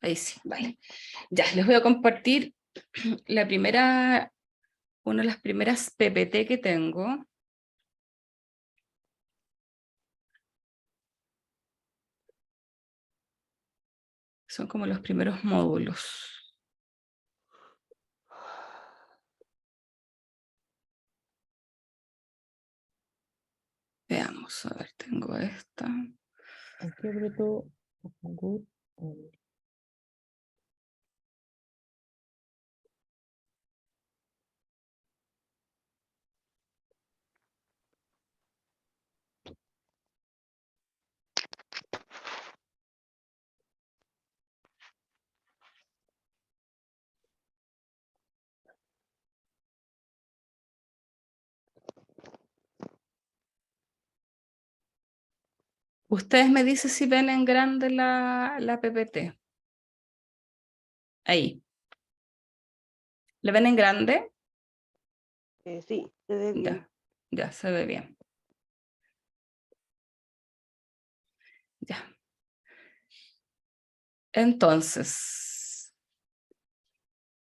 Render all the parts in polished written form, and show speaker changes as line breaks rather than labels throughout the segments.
Ahí sí, vale. Ya, les voy a compartir la primera, una de las primeras PPT que tengo. Son como los primeros módulos. Veamos, a ver, tengo esta.
Aquí apretó Good.
Ustedes me dicen si ven en grande la PPT. Ahí. ¿Le ven en grande?
Sí, se ve bien.
Ya se ve bien. Ya. Entonces,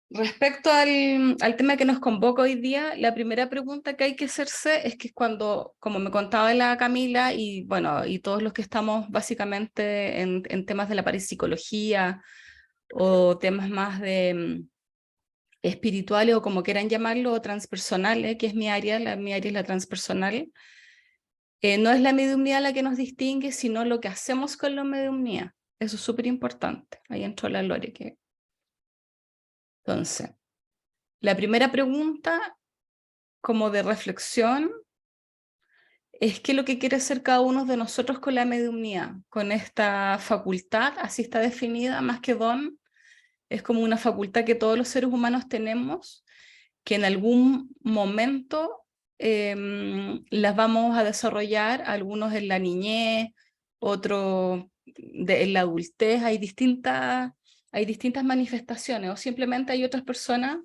respecto al tema que nos convoca hoy día, la primera pregunta que hay que hacerse es que cuando, como me contaba la Camila, y bueno, y todos los que estamos básicamente en temas de la parapsicología o temas más de espirituales o como quieran llamarlo, o transpersonales, que es mi área es la transpersonal, no es la mediumnidad la que nos distingue, sino lo que hacemos con la mediumnidad. Eso es súper importante. Ahí entró la Lore. Entonces, la primera pregunta, como de reflexión, es qué es lo que quiere hacer cada uno de nosotros con la mediumnidad, con esta facultad, así está definida, más que don, es como una facultad que todos los seres humanos tenemos, que en algún momento las vamos a desarrollar, algunos en la niñez, otros en la adultez, hay distintas manifestaciones, o simplemente hay otras personas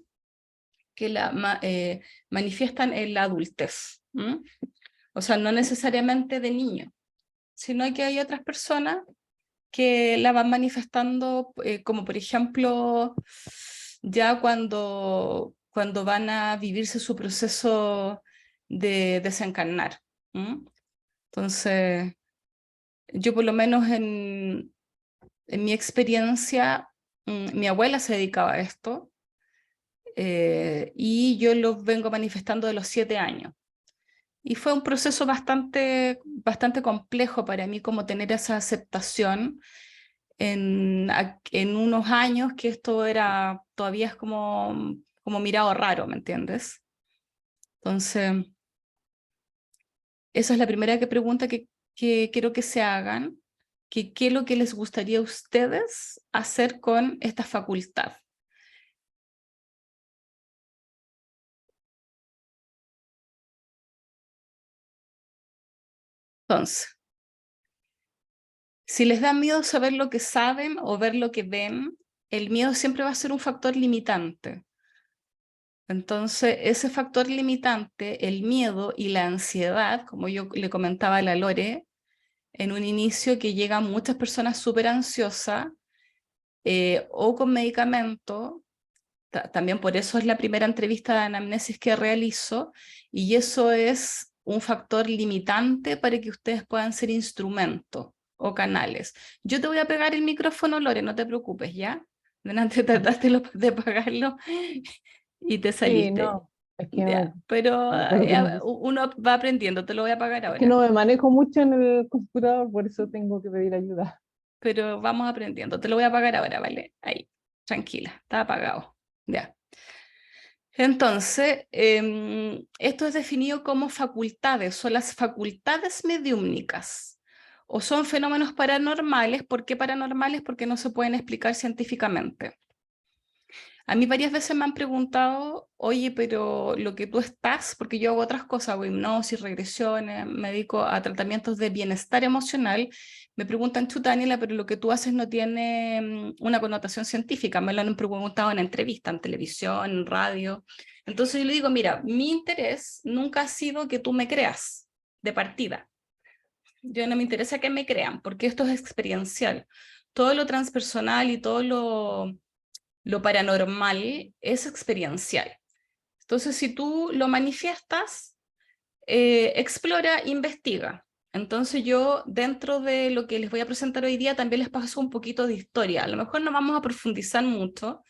que manifiestan en la adultez. O sea, no necesariamente de niño, sino que hay otras personas que la van manifestando, como por ejemplo, ya cuando van a vivirse su proceso de desencarnar. Entonces, yo por lo menos en mi experiencia, mi abuela se dedicaba a esto, y yo lo vengo manifestando de los 7 años. Y fue un proceso bastante complejo para mí, como tener esa aceptación en unos años que esto era, todavía es como mirado raro, ¿me entiendes? Entonces, esa es la primera pregunta que quiero que se hagan, que qué es lo que les gustaría a ustedes hacer con esta facultad. Entonces, si les da miedo saber lo que saben o ver lo que ven, el miedo siempre va a ser un factor limitante. Entonces, ese factor limitante, el miedo y la ansiedad, como yo le comentaba a la Lore, en un inicio que llegan muchas personas súper ansiosas o con medicamento, también por eso es la primera entrevista de anamnesis que realizo, y eso es un factor limitante para que ustedes puedan ser instrumentos o canales. Yo te voy a pegar el micrófono, Lore, no te preocupes, ¿ya? Delante trataste de apagarlo y te
Sí,
saliste.
no, es que
Ya, pero
no sé cómo que
uno va aprendiendo, te lo voy a apagar
es que
ahora.
no me manejo mucho en el computador, por eso tengo que pedir ayuda.
Pero vamos aprendiendo. Te lo voy a apagar ahora, ¿vale? Ahí, tranquila, está apagado. Ya. Entonces, esto es definido como facultades, son las facultades mediúmnicas. O son fenómenos paranormales. ¿Por qué paranormales? Porque no se pueden explicar científicamente. A mí varias veces me han preguntado, oye, pero lo que tú estás, porque yo hago otras cosas, hago hipnosis, regresiones, me dedico a tratamientos de bienestar emocional, me preguntan, chuta, Daniela, pero lo que tú haces no tiene una connotación científica, me lo han preguntado en entrevista, en televisión, en radio. Entonces yo le digo, mira, mi interés nunca ha sido que tú me creas de partida. Yo no me interesa que me crean, porque esto es experiencial. todo lo transpersonal y todo lo paranormal es experiencial. Entonces, si tú lo manifiestas, explora, investiga. Entonces yo, dentro de lo que les voy a presentar hoy día, también les paso un poquito de historia. A lo mejor no vamos a profundizar mucho,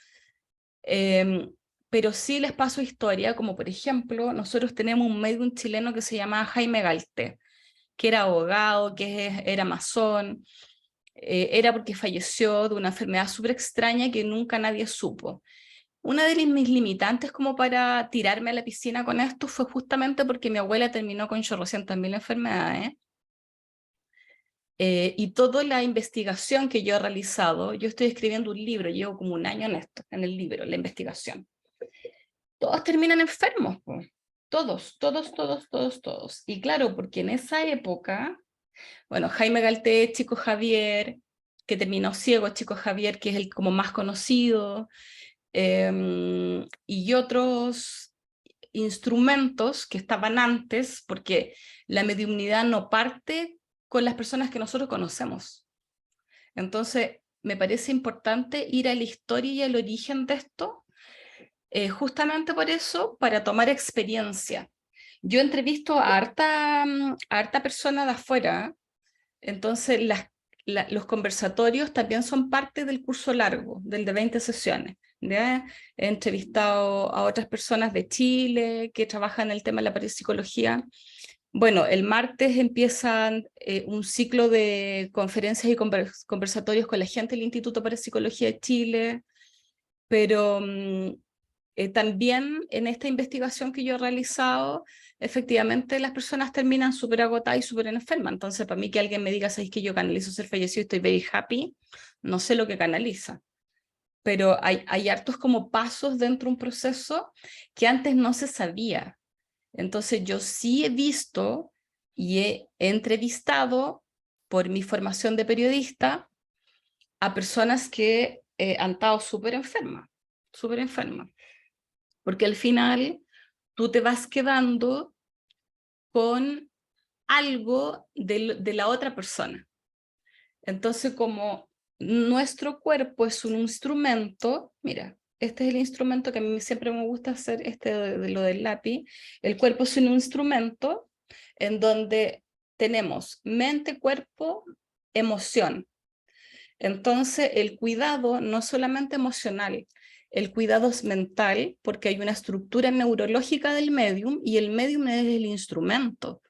pero sí les paso historia, como por ejemplo, nosotros tenemos un médium chileno que se llama Jaime Galté, que era abogado, que era masón, era porque falleció de una enfermedad súper extraña que nunca nadie supo. Una de mis limitantes como para tirarme a la piscina con esto fue justamente porque mi abuela terminó con chorrocientas mil enfermedades. Y toda la investigación que yo he realizado, yo estoy escribiendo un libro, llevo como un año en esto, en el libro, la investigación. Todos terminan enfermos, po. Todos, todos, todos, todos, todos. Y claro, porque en esa época, bueno, Jaime Galté, Chico Javier, que terminó ciego, Chico Javier, que es el como más conocido, y otros instrumentos que estaban antes, porque la mediunidad no parte con las personas que nosotros conocemos. Entonces, me parece importante ir a la historia y al origen de esto, justamente por eso, para tomar experiencia. Yo entrevisto a harta persona de afuera, entonces los conversatorios también son parte del curso largo, del de 20 sesiones. ¿Ya? He entrevistado a otras personas de Chile que trabajan en el tema de la parapsicología. Bueno, el martes empiezan un ciclo de conferencias y conversatorios con la gente del Instituto para Psicología de Chile, pero también en esta investigación que yo he realizado, efectivamente las personas terminan súper agotadas y súper enfermas. Entonces, para mí que alguien me diga, ¿sabes que yo canalizo ser fallecido y estoy very happy? No sé lo que canaliza. Pero hay hartos como pasos dentro de un proceso que antes no se sabía. Entonces yo sí he visto y he entrevistado por mi formación de periodista a personas que han estado súper enfermas, porque al final tú te vas quedando con algo de la otra persona. Entonces, como nuestro cuerpo es un instrumento, mira, este es el instrumento que a mí siempre me gusta hacer, este de lo del lápiz. El cuerpo es un instrumento en donde tenemos mente, cuerpo, emoción. Entonces, el cuidado no solamente emocional, el cuidado es mental, porque hay una estructura neurológica del medium y el medium es el instrumento,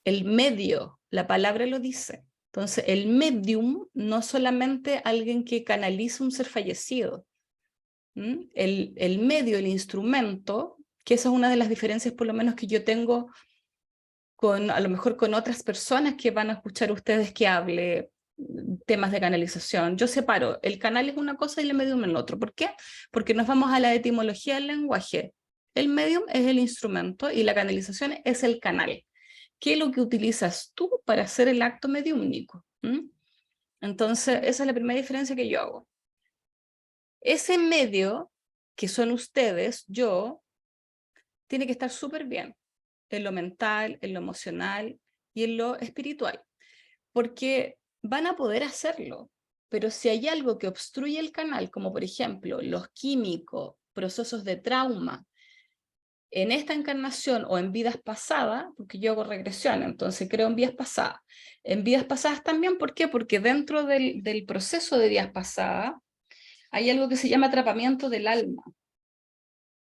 el medio, la palabra lo dice. Entonces, el medium no solamente alguien que canaliza un ser fallecido. El medio, el instrumento, que esa es una de las diferencias por lo menos que yo tengo con, a lo mejor con otras personas que van a escuchar ustedes que hable temas de canalización. Yo separo, el canal es una cosa y el medium es el otro. ¿Por qué? Porque nos vamos a la etimología del lenguaje. El medium es el instrumento y la canalización es el canal. ¿Qué es lo que utilizas tú para hacer el acto mediúmnico? Entonces, esa es la primera diferencia que yo hago. Ese medio, que son ustedes, yo, tiene que estar súper bien en lo mental, en lo emocional y en lo espiritual, porque van a poder hacerlo, pero si hay algo que obstruye el canal, como por ejemplo los químicos, procesos de trauma, en esta encarnación o en vidas pasadas, porque yo hago regresión, entonces creo en vidas pasadas también, ¿por qué? Porque dentro del proceso de vidas pasadas hay algo que se llama atrapamiento del alma.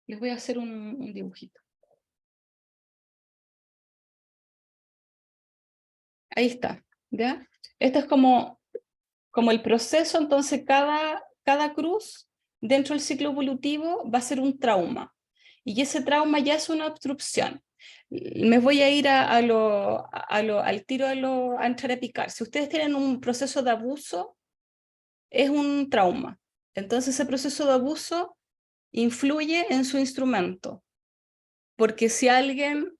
Les voy a hacer un dibujito. Ahí está, ¿ya? Esto es como el proceso, entonces cada cruz dentro del ciclo evolutivo va a ser un trauma. Y ese trauma ya es una obstrucción. Me voy a ir al tiro a entrar a picar. Si ustedes tienen un proceso de abuso, es un trauma. Entonces ese proceso de abuso influye en su instrumento. Porque si alguien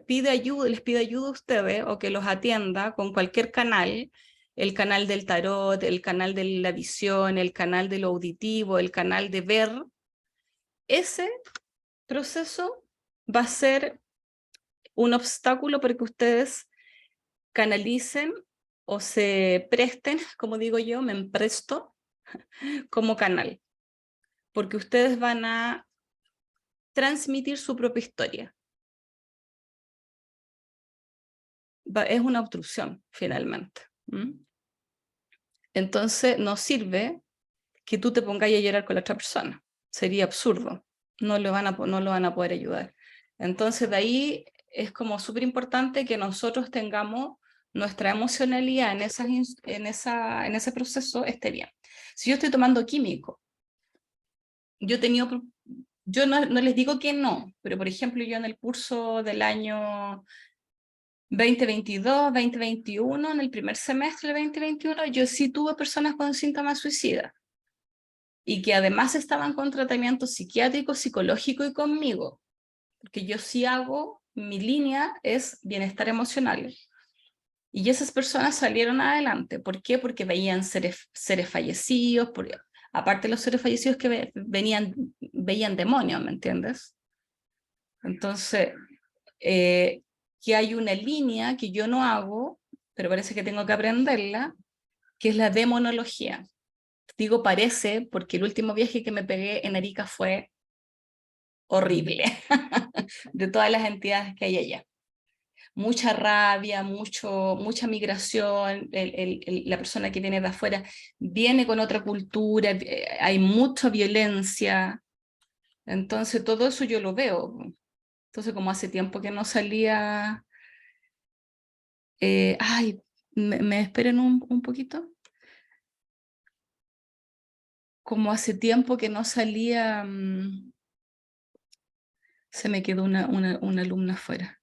pide ayuda, les pide ayuda a ustedes o que los atienda con cualquier canal, el canal del tarot, el canal de la visión, el canal de lo auditivo, el canal de ver, ese proceso va a ser un obstáculo para que ustedes canalicen o se presten, como digo yo, me empresto como canal, porque ustedes van a transmitir su propia historia. Es una obstrucción, finalmente. Entonces, no sirve que tú te pongas a llorar con la otra persona. Sería absurdo. No lo van a poder ayudar. Entonces, de ahí es como súper importante que nosotros tengamos nuestra emocionalidad en ese proceso esté bien. Si yo estoy tomando químico, yo no les digo que no, pero por ejemplo, yo en el curso del año 2022, 2021, en el primer semestre del 2021, yo sí tuve personas con síntomas suicidas y que además estaban con tratamiento psiquiátrico, psicológico y conmigo, porque yo sí hago, mi línea es bienestar emocional. Y esas personas salieron adelante. ¿Por qué? Porque veían seres fallecidos, aparte de los seres fallecidos que veían demonios, ¿me entiendes? Entonces, que hay una línea que yo no hago, pero parece que tengo que aprenderla, que es la demonología. Digo parece porque el último viaje que me pegué en Arica fue horrible, de todas las entidades que hay allá. Mucha rabia, mucha migración, la persona que viene de afuera viene con otra cultura, hay mucha violencia, entonces todo eso yo lo veo. Entonces como hace tiempo que no salía, ay, me esperen un poquito. Como hace tiempo que no salía, se me quedó una alumna afuera.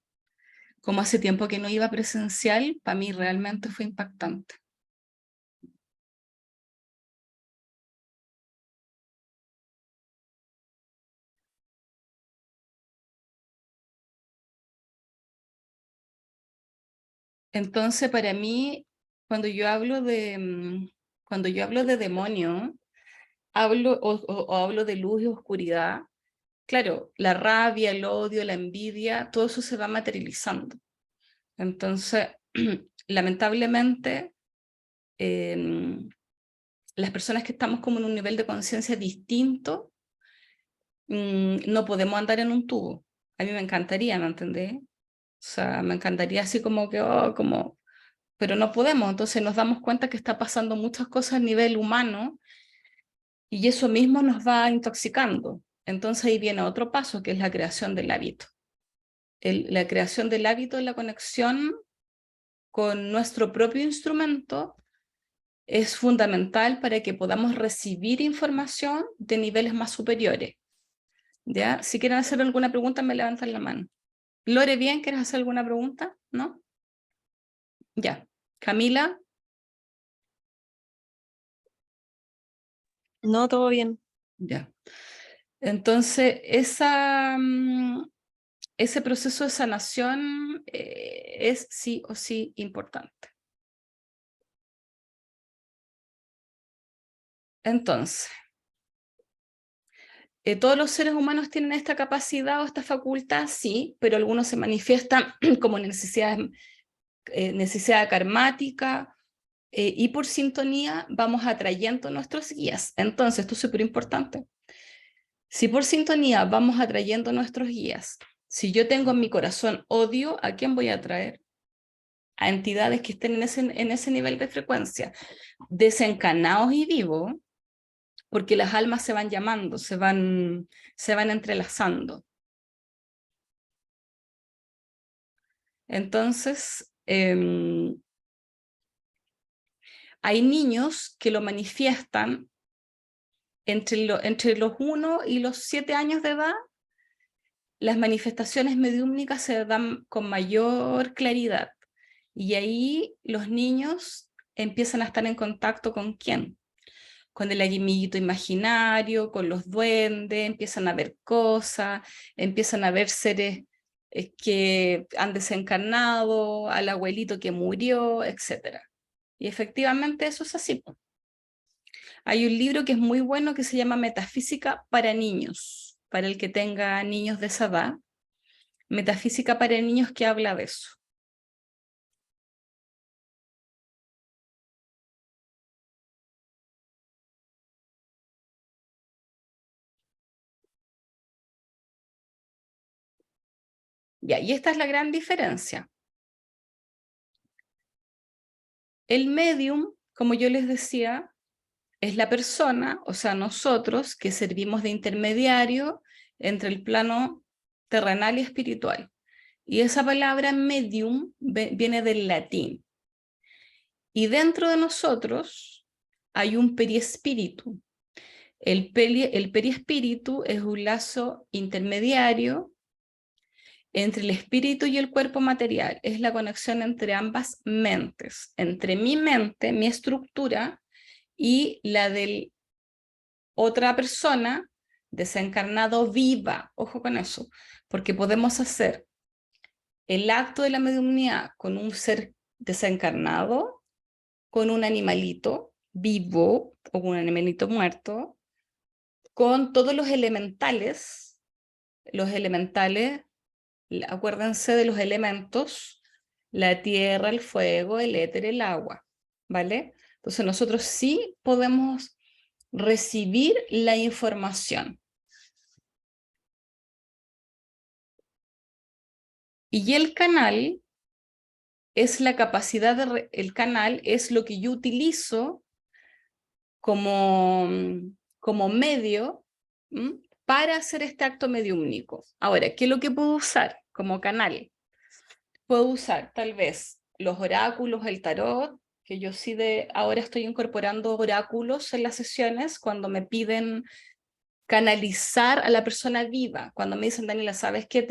Como hace tiempo que no iba presencial, para mí realmente fue impactante. Entonces, para mí, cuando yo hablo de demonio, o hablo de luz y oscuridad, claro, la rabia, el odio, la envidia, todo eso se va materializando. Entonces, lamentablemente, las personas que estamos como en un nivel de conciencia distinto, no podemos andar en un tubo. A mí me encantaría, ¿me entendés? O sea, me encantaría así como que, pero no podemos, entonces nos damos cuenta que está pasando muchas cosas a nivel humano y eso mismo nos va intoxicando. Entonces ahí viene otro paso, que es la creación del hábito. La creación del hábito es la conexión con nuestro propio instrumento, es fundamental para que podamos recibir información de niveles más superiores. ¿Ya? Si quieren hacer alguna pregunta, me levantan la mano. Lore, bien, ¿quieres hacer alguna pregunta? ¿No? Ya. Camila.
No, todo bien.
Ya. Entonces, ese proceso de sanación es sí o sí importante. Entonces, ¿todos los seres humanos tienen esta capacidad o esta facultad? Sí, pero algunos se manifiestan como necesidad karmática, y por sintonía vamos atrayendo nuestros guías. Entonces, esto es súper importante. Si por sintonía vamos atrayendo nuestros guías, si yo tengo en mi corazón odio, ¿a quién voy a atraer? A entidades que estén en ese nivel de frecuencia, desencanados y vivos, porque las almas se van llamando, se van entrelazando. Entonces, hay niños que lo manifiestan entre los 1 y los 7 años de edad. Las manifestaciones mediúmnicas se dan con mayor claridad y ahí los niños empiezan a estar en contacto con ¿quién? Con el amiguito imaginario, con los duendes, empiezan a ver cosas, empiezan a ver seres que han desencarnado, al abuelito que murió, etc. Y efectivamente eso es así. Hay un libro que es muy bueno que se llama Metafísica para niños, para el que tenga niños de esa edad. Metafísica para niños, que habla de eso. Ya, y esta es la gran diferencia. El medium, como yo les decía, es la persona, o sea, nosotros que servimos de intermediario entre el plano terrenal y espiritual. Y esa palabra medium viene del latín. Y dentro de nosotros hay un periespíritu. El periespíritu es un lazo intermediario entre el espíritu y el cuerpo material. Es la conexión entre ambas mentes, entre mi mente, mi estructura, y la de otra persona desencarnado viva. Ojo con eso, porque podemos hacer el acto de la mediunidad con un ser desencarnado, con un animalito vivo o con un animalito muerto, con todos los elementales, acuérdense de los elementos, la tierra, el fuego, el éter, el agua, ¿vale? Entonces nosotros sí podemos recibir la información. Y el canal es la capacidad el canal es lo que yo utilizo como, como medio para hacer este acto mediúmnico. Ahora, ¿qué es lo que puedo usar como canal? Puedo usar tal vez los oráculos, el tarot, que yo sí ahora estoy incorporando oráculos en las sesiones cuando me piden canalizar a la persona viva. Cuando me dicen, Daniela, ¿sabes qué?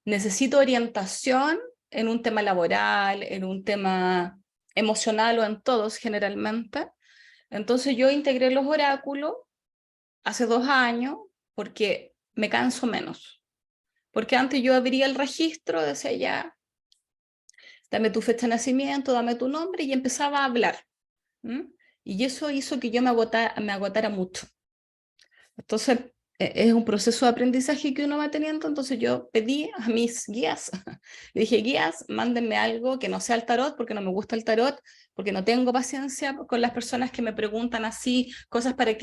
Necesito orientación en un tema laboral, en un tema emocional o en todos generalmente. Entonces yo integré los oráculos hace 2 años porque me canso menos. Porque antes yo abría el registro, decía ya, dame tu fecha de nacimiento, dame tu nombre y empezaba a hablar. Y eso hizo que yo me agotara mucho. Entonces es un proceso de aprendizaje que uno va teniendo, entonces yo pedí a mis guías, le dije, guías, mándenme algo que no sea el tarot, porque no me gusta el tarot, porque no tengo paciencia con las personas que me preguntan así, cosas para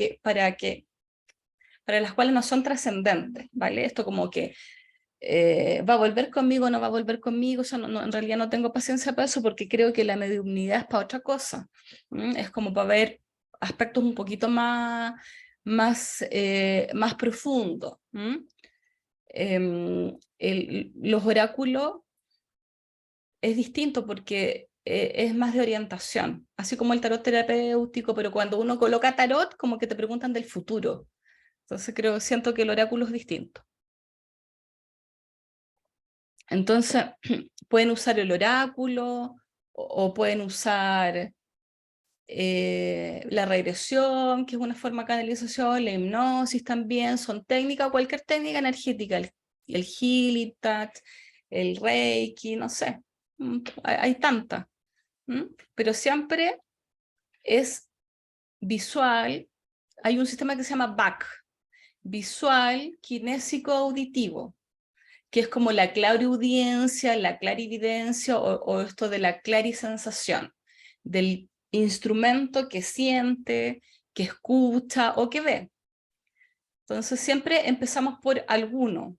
las cuales no son trascendentes, ¿vale? Esto como que va a volver conmigo, no va a volver conmigo, o sea, en realidad no tengo paciencia para eso porque creo que la mediunidad es para otra cosa. Es como para ver aspectos un poquito más profundos. Los oráculos es distinto porque es más de orientación, así como el tarot terapéutico, pero cuando uno coloca tarot, como que te preguntan del futuro. Entonces siento que el oráculo es distinto. Entonces, pueden usar el oráculo o pueden usar la regresión, que es una forma de canalización, la hipnosis también, son técnicas, cualquier técnica energética, el healing touch, el reiki, no sé, hay tantas, pero siempre es visual. Hay un sistema que se llama BAC, visual, kinésico, auditivo, que es como la clariaudiencia, la clarividencia o esto de la clarisensación, del instrumento que siente, que escucha o que ve. Entonces siempre empezamos por alguno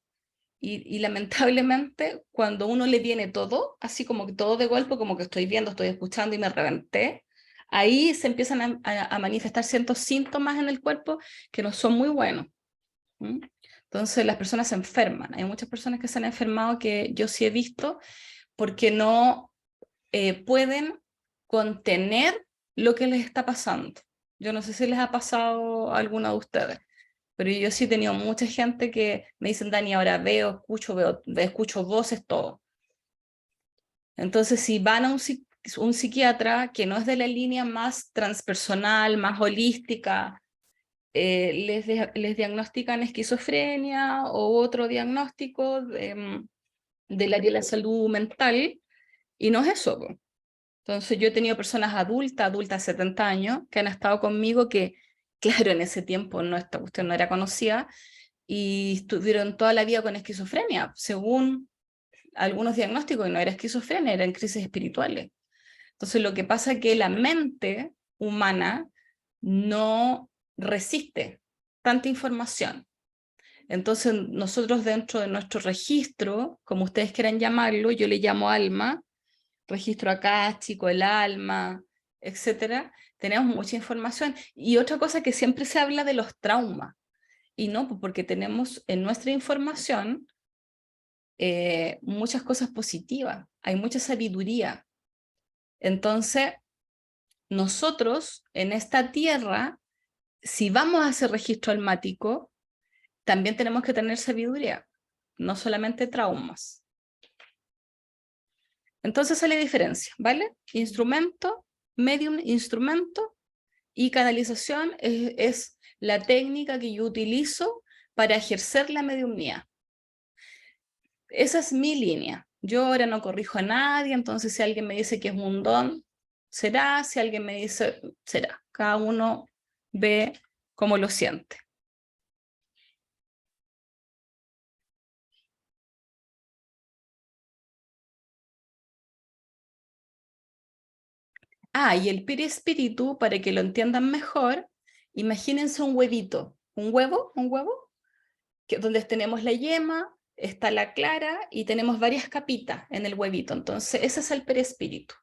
y lamentablemente cuando uno le viene todo, así como que todo de golpe, como que estoy viendo, estoy escuchando y me reventé, ahí se empiezan a manifestar ciertos síntomas en el cuerpo que no son muy buenos. Entonces las personas se enferman. Hay muchas personas que se han enfermado que yo sí he visto porque no pueden contener lo que les está pasando. Yo no sé si les ha pasado a alguna de ustedes, pero yo sí he tenido mucha gente que me dicen, Dani, ahora escucho voces, todo. Entonces si van a un psiquiatra que no es de la línea más transpersonal, más holística, les diagnostican esquizofrenia o otro diagnóstico del área de la salud mental, y no es eso. Entonces yo he tenido personas adultas, 70 años, que han estado conmigo que, claro, en ese tiempo esta cuestión no era conocida, y estuvieron toda la vida con esquizofrenia, según algunos diagnósticos, y no era esquizofrenia, eran crisis espirituales. Entonces lo que pasa es que la mente humana no resiste tanta información. Entonces nosotros dentro de nuestro registro, como ustedes quieran llamarlo, yo le llamo alma, registro acástico, el alma, etcétera, tenemos mucha información. Y otra cosa que siempre se habla de los traumas, y no, porque tenemos en nuestra información muchas cosas positivas, hay mucha sabiduría. Entonces, nosotros en esta tierra, si vamos a hacer registro almático, también tenemos que tener sabiduría, no solamente traumas. Entonces sale diferencia, ¿vale? Instrumento, medium, instrumento, y canalización es la técnica que yo utilizo para ejercer la mediumnía. Esa es mi línea. Yo ahora no corrijo a nadie, entonces si alguien me dice que es un don, será, si alguien me dice, será. Cada uno ve cómo lo siente. Ah, y el perispíritu, para que lo entiendan mejor, imagínense un huevito, un huevo, donde tenemos la yema, está la clara y tenemos varias capitas en el huevito. Entonces, ese es el perispíritu.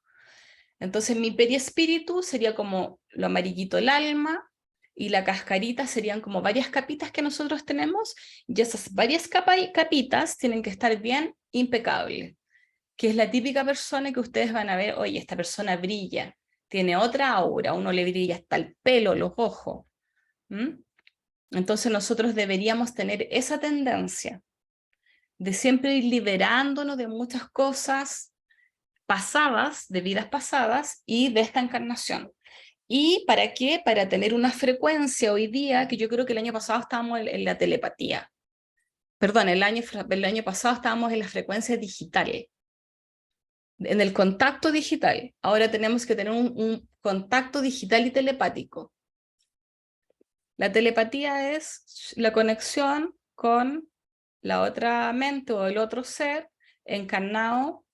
Entonces, mi perispíritu sería como lo amarillito el alma, y la cascarita serían como varias capitas que nosotros tenemos, y esas varias capitas tienen que estar bien impecables, que es la típica persona que ustedes van a ver, oye, esta persona brilla, tiene otra aura, uno le brilla hasta el pelo, los ojos. Entonces nosotros deberíamos tener esa tendencia de siempre ir liberándonos de muchas cosas pasadas, de vidas pasadas y de esta encarnación. ¿Y para qué? Para tener una frecuencia hoy día, que yo creo que el año pasado estábamos en la telepatía. Perdón, el año pasado estábamos en las frecuencias digitales, en el contacto digital. Ahora tenemos que tener un contacto digital y telepático. La telepatía es la conexión con la otra mente o el otro ser encarnado,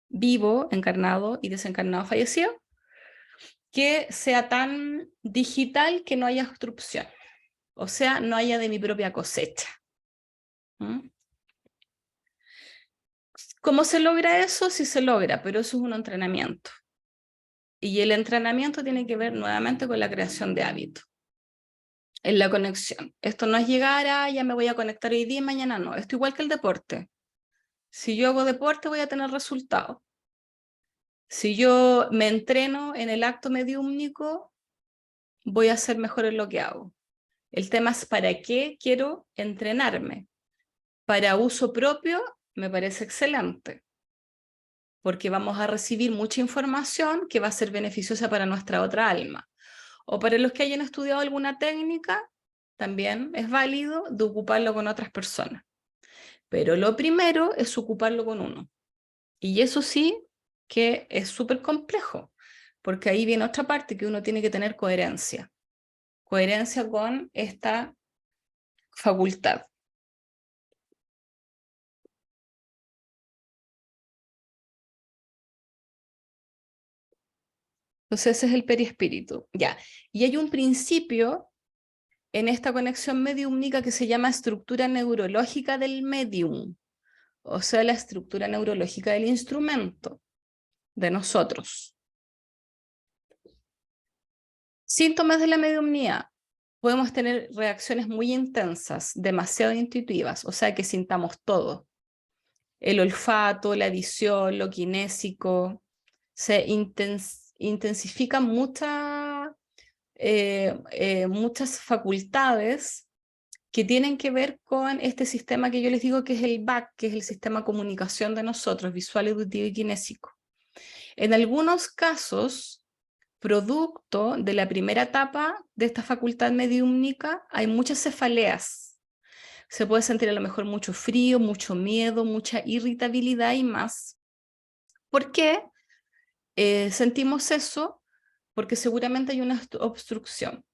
vivo, encarnado y desencarnado fallecido, que sea tan digital que no haya obstrucción, o sea, no haya de mi propia cosecha. ¿Cómo se logra eso? Sí se logra, pero eso es un entrenamiento. Y el entrenamiento tiene que ver nuevamente con la creación de hábitos, en la conexión. Esto no es llegar a, ya me voy a conectar hoy día y mañana no. Esto igual que el deporte. Si yo hago deporte voy a tener resultados. Si yo me entreno en el acto mediúmnico, voy a ser mejor en lo que hago. El tema es para qué quiero entrenarme. Para uso propio me parece excelente, porque vamos a recibir mucha información que va a ser beneficiosa para nuestra otra alma. O para los que hayan estudiado alguna técnica, también es válido de ocuparlo con otras personas. Pero lo primero es ocuparlo con uno. Y eso sí que es súper complejo, porque ahí viene otra parte que uno tiene que tener coherencia. Coherencia con esta facultad. Entonces ese es el perispíritu. Ya. Y hay un principio en esta conexión mediúmnica que se llama estructura neurológica del medium, o sea, la estructura neurológica del instrumento, de nosotros. Síntomas de la mediumnía. Podemos tener reacciones muy intensas, demasiado intuitivas, o sea, que sintamos todo. El olfato, la visión, lo kinésico, se intensifican muchas facultades que tienen que ver con este sistema que yo les digo que es el BAC, que es el sistema de comunicación de nosotros, visual, auditivo y kinésico. En algunos casos, producto de la primera etapa de esta facultad mediúmnica, hay muchas cefaleas. Se puede sentir a lo mejor mucho frío, mucho miedo, mucha irritabilidad y más. ¿Por qué sentimos eso? Porque seguramente hay una obstrucción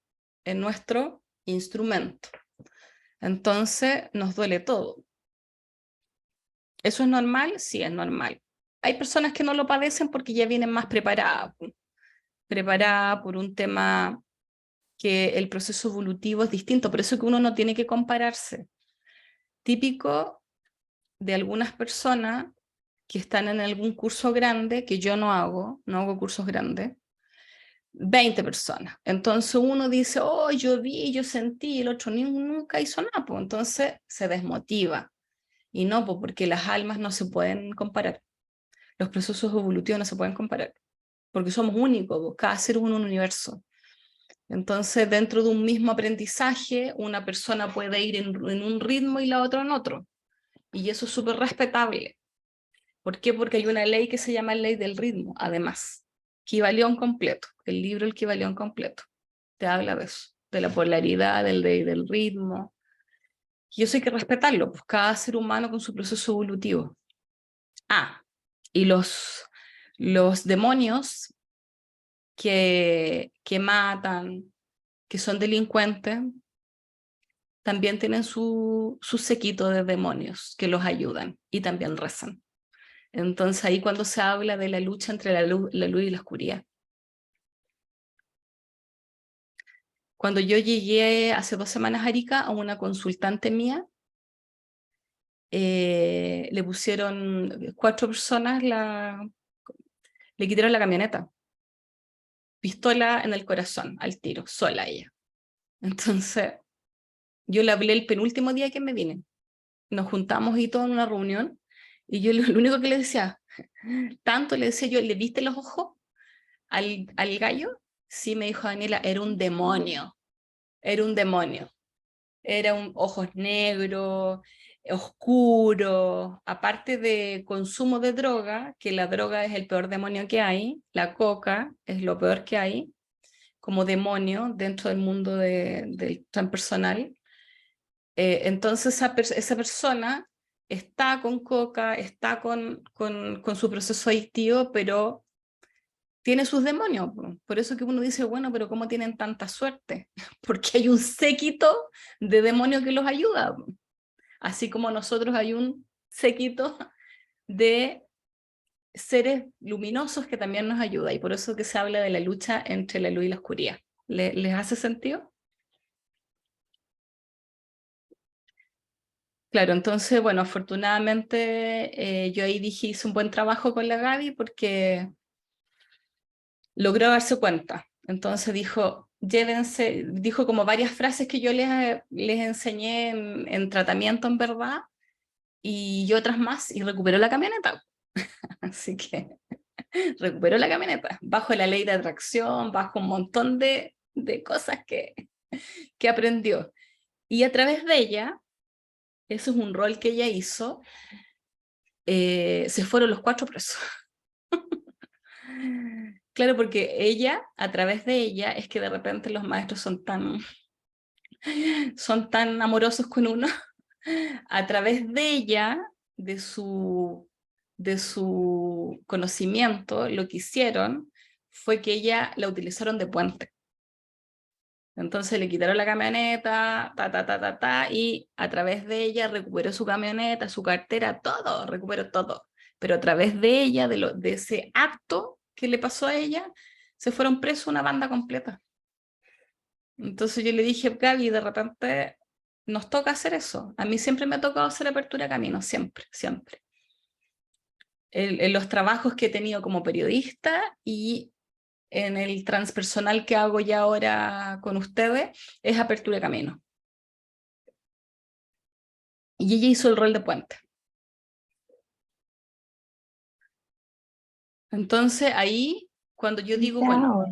en nuestro instrumento. Entonces nos duele todo. ¿Eso es normal? Sí, es normal. Hay personas que no lo padecen porque ya vienen más preparadas por un tema que el proceso evolutivo es distinto, por eso que uno no tiene que compararse. típico de algunas personas que están en algún curso grande, que yo no hago cursos grandes, 20 personas. Entonces uno dice, oh, yo vi, yo sentí, el otro nunca hizo nada, pues entonces se desmotiva. Y no, pues porque las almas no se pueden comparar. Los procesos evolutivos no se pueden comparar, porque somos únicos, pues, cada ser es un universo. Entonces, dentro de un mismo aprendizaje, una persona puede ir en un ritmo y la otra en otro. Y eso es súper respetable. ¿Por qué? Porque hay una ley que se llama ley del ritmo, además. Kybalión completo, el libro El Kybalión completo, te habla de eso, de la polaridad, del ley del ritmo. Y eso hay que respetarlo, pues cada ser humano con su proceso evolutivo. Ah, y los demonios que matan, que son delincuentes, también tienen su séquito de demonios que los ayudan y también rezan. Entonces ahí cuando se habla de la lucha entre la luz y la oscuridad. Cuando yo llegué hace 2 semanas a Arica, a una consultante mía, le pusieron 4 personas, le quitaron la camioneta, pistola en el corazón, al tiro, sola ella. Entonces yo le hablé el penúltimo día que me vine. Nos juntamos y todo en una reunión, y yo lo único que le decía, tanto le decía yo, ¿le viste los ojos al gallo? Sí, me dijo Daniela, era un demonio, era un demonio. Era un ojos negros, oscuro, aparte de consumo de droga, que la droga es el peor demonio que hay, la coca es lo peor que hay, como demonio dentro del mundo del transpersonal. Entonces esa persona está con coca, está con su proceso adictivo, pero tiene sus demonios. Por eso que uno dice, bueno, pero ¿cómo tienen tanta suerte? Porque hay un séquito de demonios que los ayuda. Así como nosotros hay un séquito de seres luminosos que también nos ayuda. Y por eso que se habla de la lucha entre la luz y la oscuridad. ¿Les hace sentido? Claro, entonces, bueno, afortunadamente yo ahí dije, hice un buen trabajo con la Gaby porque logró darse cuenta. Entonces dijo, llévense, dijo como varias frases que yo les enseñé en tratamiento en verdad, y otras más, y recuperó la camioneta. Así que recuperó la camioneta, bajo la ley de atracción, bajo un montón de cosas que aprendió. Y a través de ella, eso es un rol que ella hizo, se fueron los 4 presos. Claro, porque ella, a través de ella, es que de repente los maestros son tan amorosos con uno. A través de ella, de su conocimiento, lo que hicieron fue que ella la utilizaron de puente. Entonces le quitaron la camioneta, y a través de ella recuperó su camioneta, su cartera, todo, recuperó todo. Pero a través de ella, de ese acto que le pasó a ella, se fueron presos una banda completa. Entonces yo le dije, Gaby, de repente nos toca hacer eso. A mí siempre me ha tocado hacer apertura de camino, siempre, siempre. En los trabajos que he tenido como periodista y en el transpersonal que hago ya ahora con ustedes, es apertura de camino. Y ella hizo el rol de puente. Entonces ahí, cuando yo digo, bueno,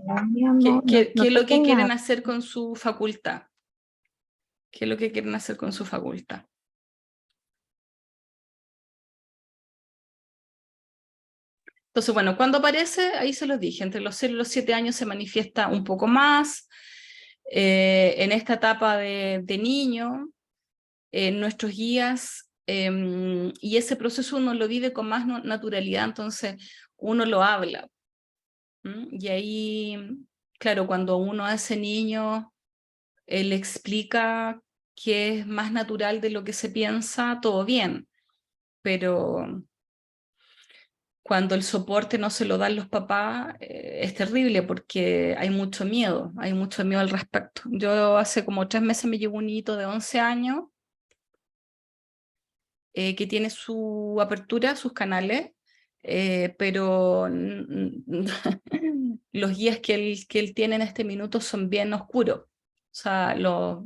¿qué es lo que quieren hacer con su facultad? ¿Qué es lo que quieren hacer con su facultad? Entonces, bueno, cuando aparece, ahí se los dije, entre los 0 y los 7 años se manifiesta un poco más, en esta etapa de niño, nuestros guías, y ese proceso uno lo vive con más naturalidad, entonces uno lo habla. Y ahí, claro, cuando uno a ese niño le explica que es más natural de lo que se piensa, todo bien, pero cuando el soporte no se lo dan los papás, es terrible porque hay mucho miedo al respecto. Yo hace como 3 meses me llegó un hijito de 11 años que tiene su apertura, sus canales, pero los guías que él tiene en este minuto son bien oscuros. O sea, lo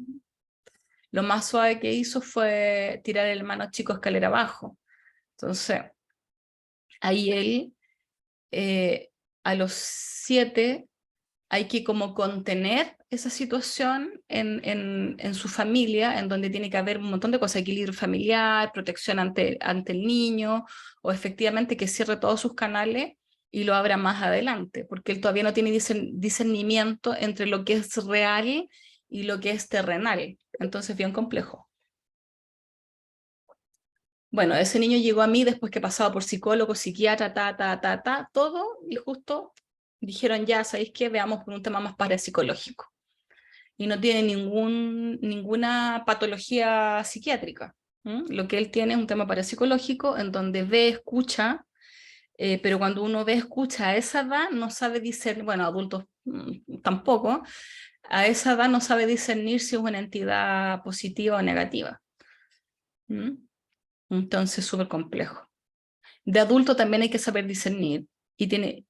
más suave que hizo fue tirar el hermano chico escalera abajo. Entonces, ahí él, a los 7, hay que como contener esa situación en su familia, en donde tiene que haber un montón de cosas, equilibrio familiar, protección ante el niño, o efectivamente que cierre todos sus canales y lo abra más adelante, porque él todavía no tiene discernimiento entre lo que es real y lo que es terrenal. Entonces, bien complejo. Bueno, ese niño llegó a mí después que pasaba por psicólogo, psiquiatra, todo, y justo dijeron, ya, ¿sabéis qué? Veamos por un tema más parapsicológico. Y no tiene ninguna patología psiquiátrica. Lo que él tiene es un tema parapsicológico en donde ve, escucha, pero cuando uno ve, escucha a esa edad, no sabe discernir, bueno, adultos tampoco, a esa edad no sabe discernir si es una entidad positiva o negativa. Entonces, súper complejo. De adulto también hay que saber discernir y tiene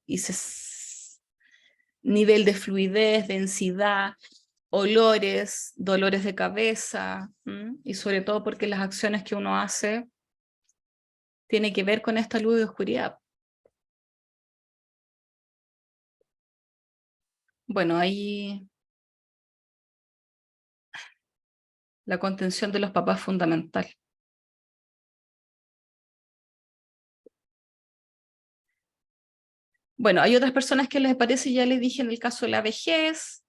nivel de fluidez, densidad, olores, dolores de cabeza, y sobre todo porque las acciones que uno hace tienen que ver con esta luz y oscuridad. Bueno, ahí la contención de los papás es fundamental. Bueno, hay otras personas que les parece, ya les dije en el caso de la vejez.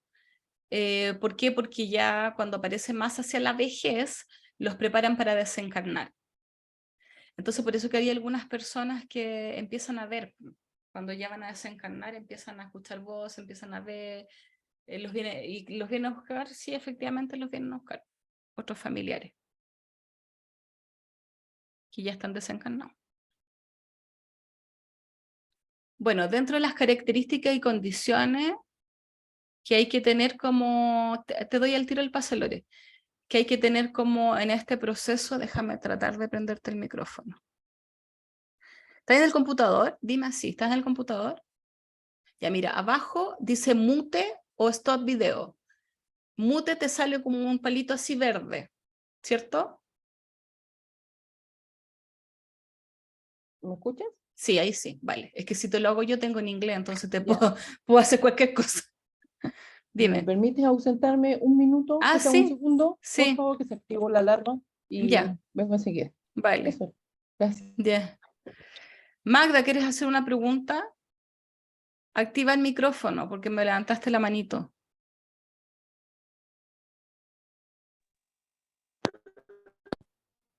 ¿Por qué? Porque ya cuando aparece más hacia la vejez, los preparan para desencarnar. Entonces, por eso que hay algunas personas que empiezan a ver, cuando ya van a desencarnar, empiezan a escuchar voz, empiezan a ver, los vienen a buscar, sí, efectivamente los vienen a buscar, otros familiares, que ya están desencarnados. Bueno, dentro de las características y condiciones que hay que tener como, te doy al tiro el pase, Lore, que hay que tener como en este proceso, déjame tratar de prenderte el micrófono. ¿Estás en el computador? Dime así, ¿estás en el computador? Ya mira, abajo dice mute o stop video. Mute te sale como un palito así verde, ¿cierto?
¿Me escuchas?
Sí, ahí sí, vale. Es que si te lo hago yo tengo en inglés, entonces te
Ya.
puedo hacer cualquier cosa.
¿Me
Dime.
permites ausentarme un minuto,
Ah,
o sea, un
sí,
segundo? Por
sí,
favor, que se activó la alarma y
ya,
vengo enseguida.
vale.
Eso. Gracias.
Ya. Magda, ¿quieres hacer una pregunta? Activa el micrófono porque me levantaste la manito.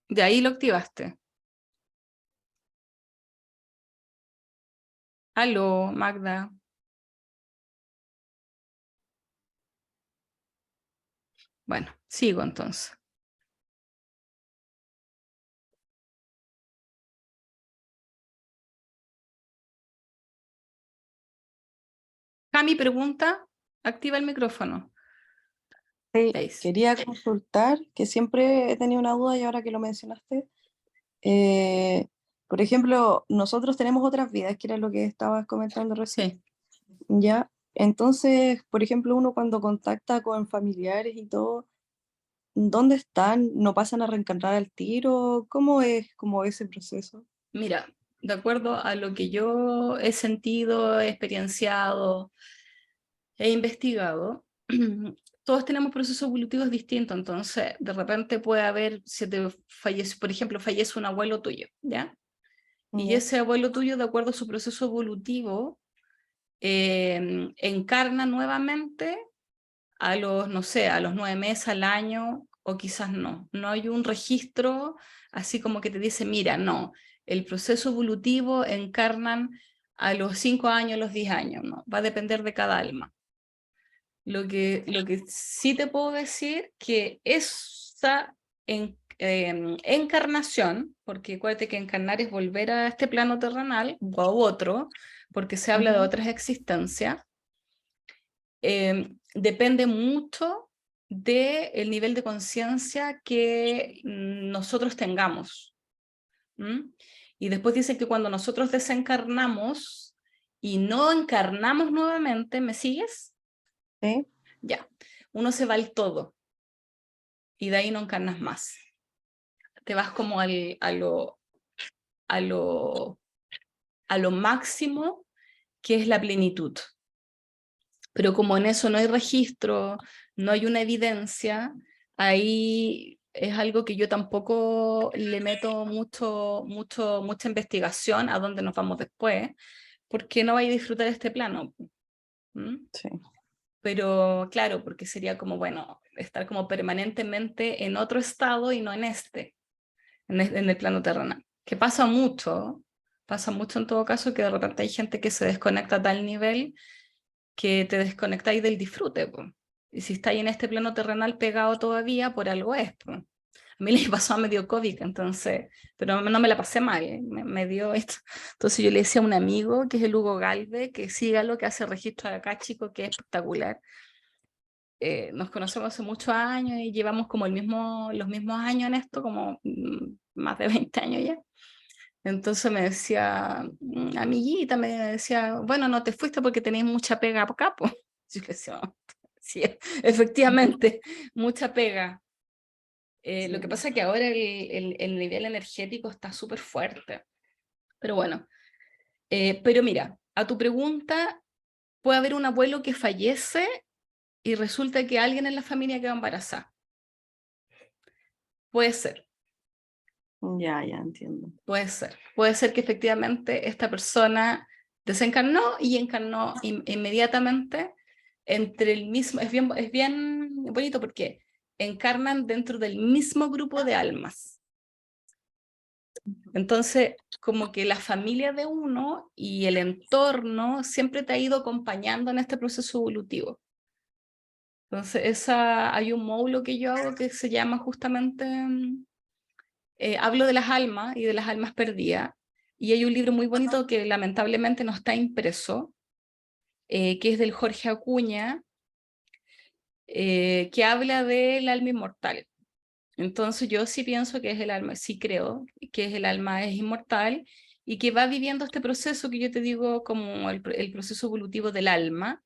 De ahí lo activaste. Aló, Magda. Bueno, sigo entonces. Cami pregunta, activa el micrófono.
Sí,
¿Veis?
quería consultar, que siempre he tenido una duda y ahora que lo mencionaste, eh, por ejemplo, nosotros tenemos otras vidas, que era lo que estabas comentando recién,
Sí.
¿ya? Entonces, por ejemplo, uno cuando contacta con familiares y todo, ¿dónde están? ¿No pasan a reencarnar al tiro? ¿Cómo es como ese proceso?
Mira, de acuerdo a lo que yo he sentido, he experienciado, he investigado, todos tenemos procesos evolutivos distintos, entonces de repente puede haber, si te fallece, por ejemplo, fallece un abuelo tuyo, ¿ya? Y
¿Ya?
ese abuelo tuyo, de acuerdo a su proceso evolutivo, encarna nuevamente a los, no sé, a los 9 meses, al año, o quizás no. No hay un registro así como que te dice, mira, no, el proceso evolutivo encarnan a los 5 años, a los 10 años, ¿no? Va a depender de cada alma. Lo que sí te puedo decir que esa encarnación, porque acuérdate que encarnar es volver a este plano terrenal o a otro, porque se habla de
Ujú.
otras existencias, depende mucho del nivel de conciencia que nosotros tengamos. ¿Mm? Y después dice que cuando nosotros desencarnamos y no encarnamos nuevamente, ¿me sigues?
¿Sí?
Ya, uno se va al todo y de ahí no encarnas más. Te vas como a lo máximo, que es la plenitud. Pero como en eso no hay registro, no hay una evidencia, ahí es algo que yo tampoco le meto mucha investigación a dónde nos vamos después, porque no vais a disfrutar este plano. ¿Mm?
Sí.
Pero claro, porque sería como, bueno, estar como permanentemente en otro estado y no en este, en el plano terrenal. Que pasa mucho en todo caso, que de repente hay gente que se desconecta a tal nivel que te desconectáis del disfrute, po. Y si estáis en este plano terrenal pegado todavía, por algo es, po. A mí le pasó a medio COVID, entonces, pero no me la pasé mal, me dio esto. Entonces yo le decía a un amigo, que es el Hugo Galve, que sígalo, que hace registro de acá, chico, que es espectacular. Nos conocemos hace muchos años y llevamos como los mismos años en esto, como más de 20 años ya. Entonces me decía, amiguita, me decía, bueno, no te fuiste porque tenías mucha pega acá, po. Yo le decía, sí, efectivamente, mucha pega. Lo que pasa es que ahora el nivel energético está súper fuerte. Pero bueno, pero mira, a tu pregunta, puede haber un abuelo que fallece y resulta que alguien en la familia queda embarazada. Puede ser.
Ya entiendo.
Puede ser. Puede ser que efectivamente esta persona desencarnó y encarnó inmediatamente entre el mismo. Es bien bonito porque encarnan dentro del mismo grupo de almas. Entonces, como que la familia de uno y el entorno siempre te ha ido acompañando en este proceso evolutivo. Entonces, hay un módulo que yo hago que se llama justamente hablo de las almas y de las almas perdidas, y hay un libro muy bonito que lamentablemente no está impreso, que es del Jorge Acuña, que habla del alma inmortal. Entonces yo sí pienso que es el alma, sí creo que es el alma es inmortal y que va viviendo este proceso que yo te digo como el proceso evolutivo del alma,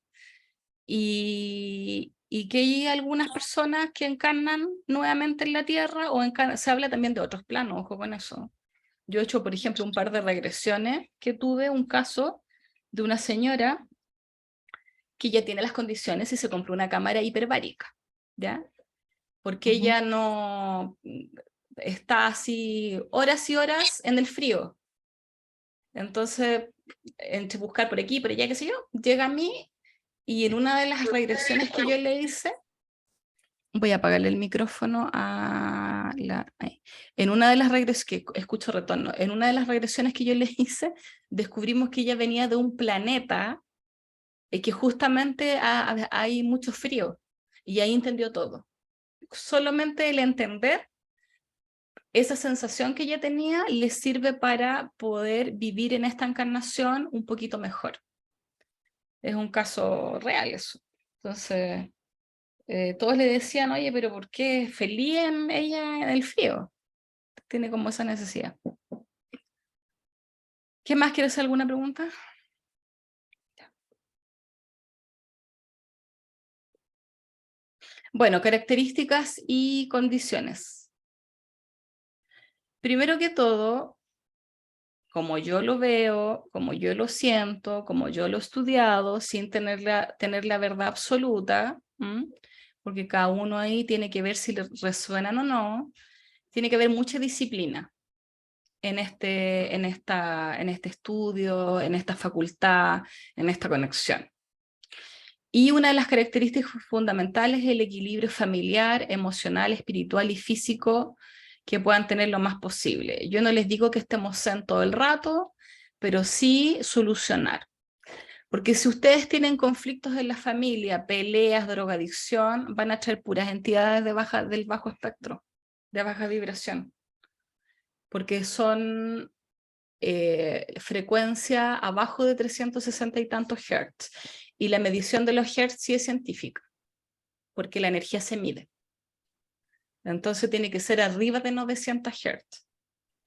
y que hay algunas personas que encarnan nuevamente en la Tierra o se habla también de otros planos, ojo con eso. Yo he hecho, por ejemplo, un par de regresiones que tuve, un caso de una señora que ya tiene las condiciones y se compró una cámara hiperbárica, ¿ya? Porque ella no está así horas y horas en el frío. Entonces, entre buscar por aquí, por allá, qué sé yo, llega a mí y en una de las regresiones que yo le hice, voy a apagarle el micrófono a ahí. En una de las regresiones, que escucho retorno, en una de las regresiones que yo le hice, descubrimos que ella venía de un planeta que justamente hay mucho frío, y ahí entendió todo. Solamente el entender esa sensación que ella tenía le sirve para poder vivir en esta encarnación un poquito mejor. Es un caso real eso. Entonces, todos le decían, oye, pero ¿por qué es feliz ella en el frío? Tiene como esa necesidad. ¿Qué más? ¿Quieres hacer alguna pregunta? Bueno, características y condiciones. Primero que todo, como yo lo veo, como yo lo siento, como yo lo he estudiado, sin tener la verdad absoluta, porque cada uno ahí tiene que ver si le resuenan o no, tiene que haber mucha disciplina en este estudio, en esta facultad, en esta conexión. Y una de las características fundamentales es el equilibrio familiar, emocional, espiritual y físico que puedan tener lo más posible. Yo no les digo que estemos zen todo el rato, pero sí solucionar. Porque si ustedes tienen conflictos en la familia, peleas, drogadicción, van a traer puras entidades del bajo espectro, de baja vibración. Porque son frecuencia abajo de 360 y tantos hertz. Y la medición de los hertz sí es científica, porque la energía se mide. Entonces tiene que ser arriba de 900 hertz.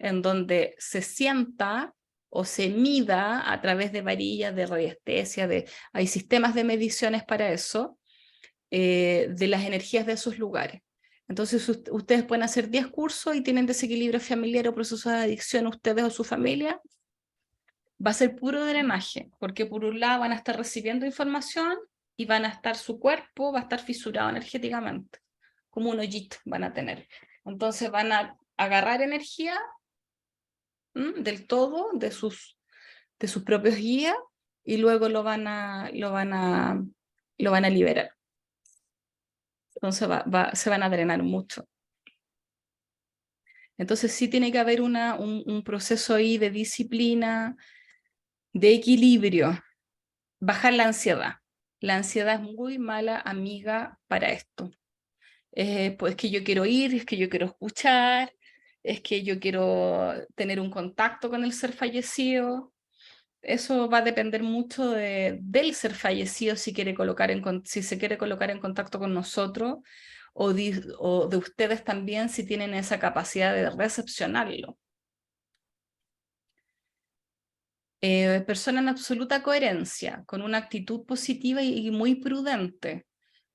en donde se sienta o se mida a través de varillas de radiestesia, hay sistemas de mediciones para eso, de las energías de esos lugares. Entonces ustedes pueden hacer 10 cursos y tienen desequilibrio familiar o procesos de adicción ustedes o su familia, va a ser puro drenaje, porque por un lado van a estar recibiendo información y van a estar, su cuerpo va a estar fisurado energéticamente, como un hoyito van a tener. Entonces van a agarrar energía del todo, de sus propios guías, y luego lo van a liberar. Entonces se van a drenar mucho. Entonces sí tiene que haber un proceso ahí de disciplina, de equilibrio, bajar la ansiedad. La ansiedad es muy mala amiga para esto. Pues es que yo quiero ir, es que yo quiero escuchar, es que yo quiero tener un contacto con el ser fallecido. Eso va a depender mucho del ser fallecido, si se quiere colocar en contacto con nosotros, o de ustedes también, si tienen esa capacidad de recepcionarlo. Persona en absoluta coherencia, con una actitud positiva y muy prudente,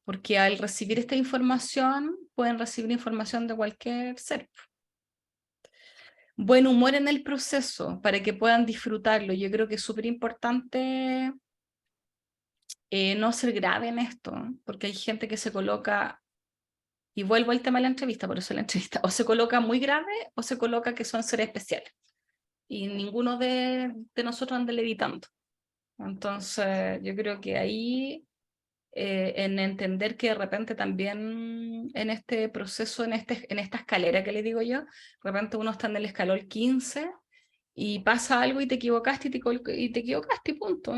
porque al recibir esta información, pueden recibir información de cualquier ser. Buen humor en el proceso, para que puedan disfrutarlo. Yo creo que es súper importante no ser grave en esto, porque hay gente que se coloca, y vuelvo al tema de la entrevista, por eso la entrevista, o se coloca muy grave, o se coloca que son seres especiales. Y ninguno de nosotros anda levitando. Entonces, yo creo que ahí, en entender que de repente también en este proceso, en esta escalera que le digo yo, de repente uno está en el escalón 15 y pasa algo y te equivocaste y te equivocaste y punto.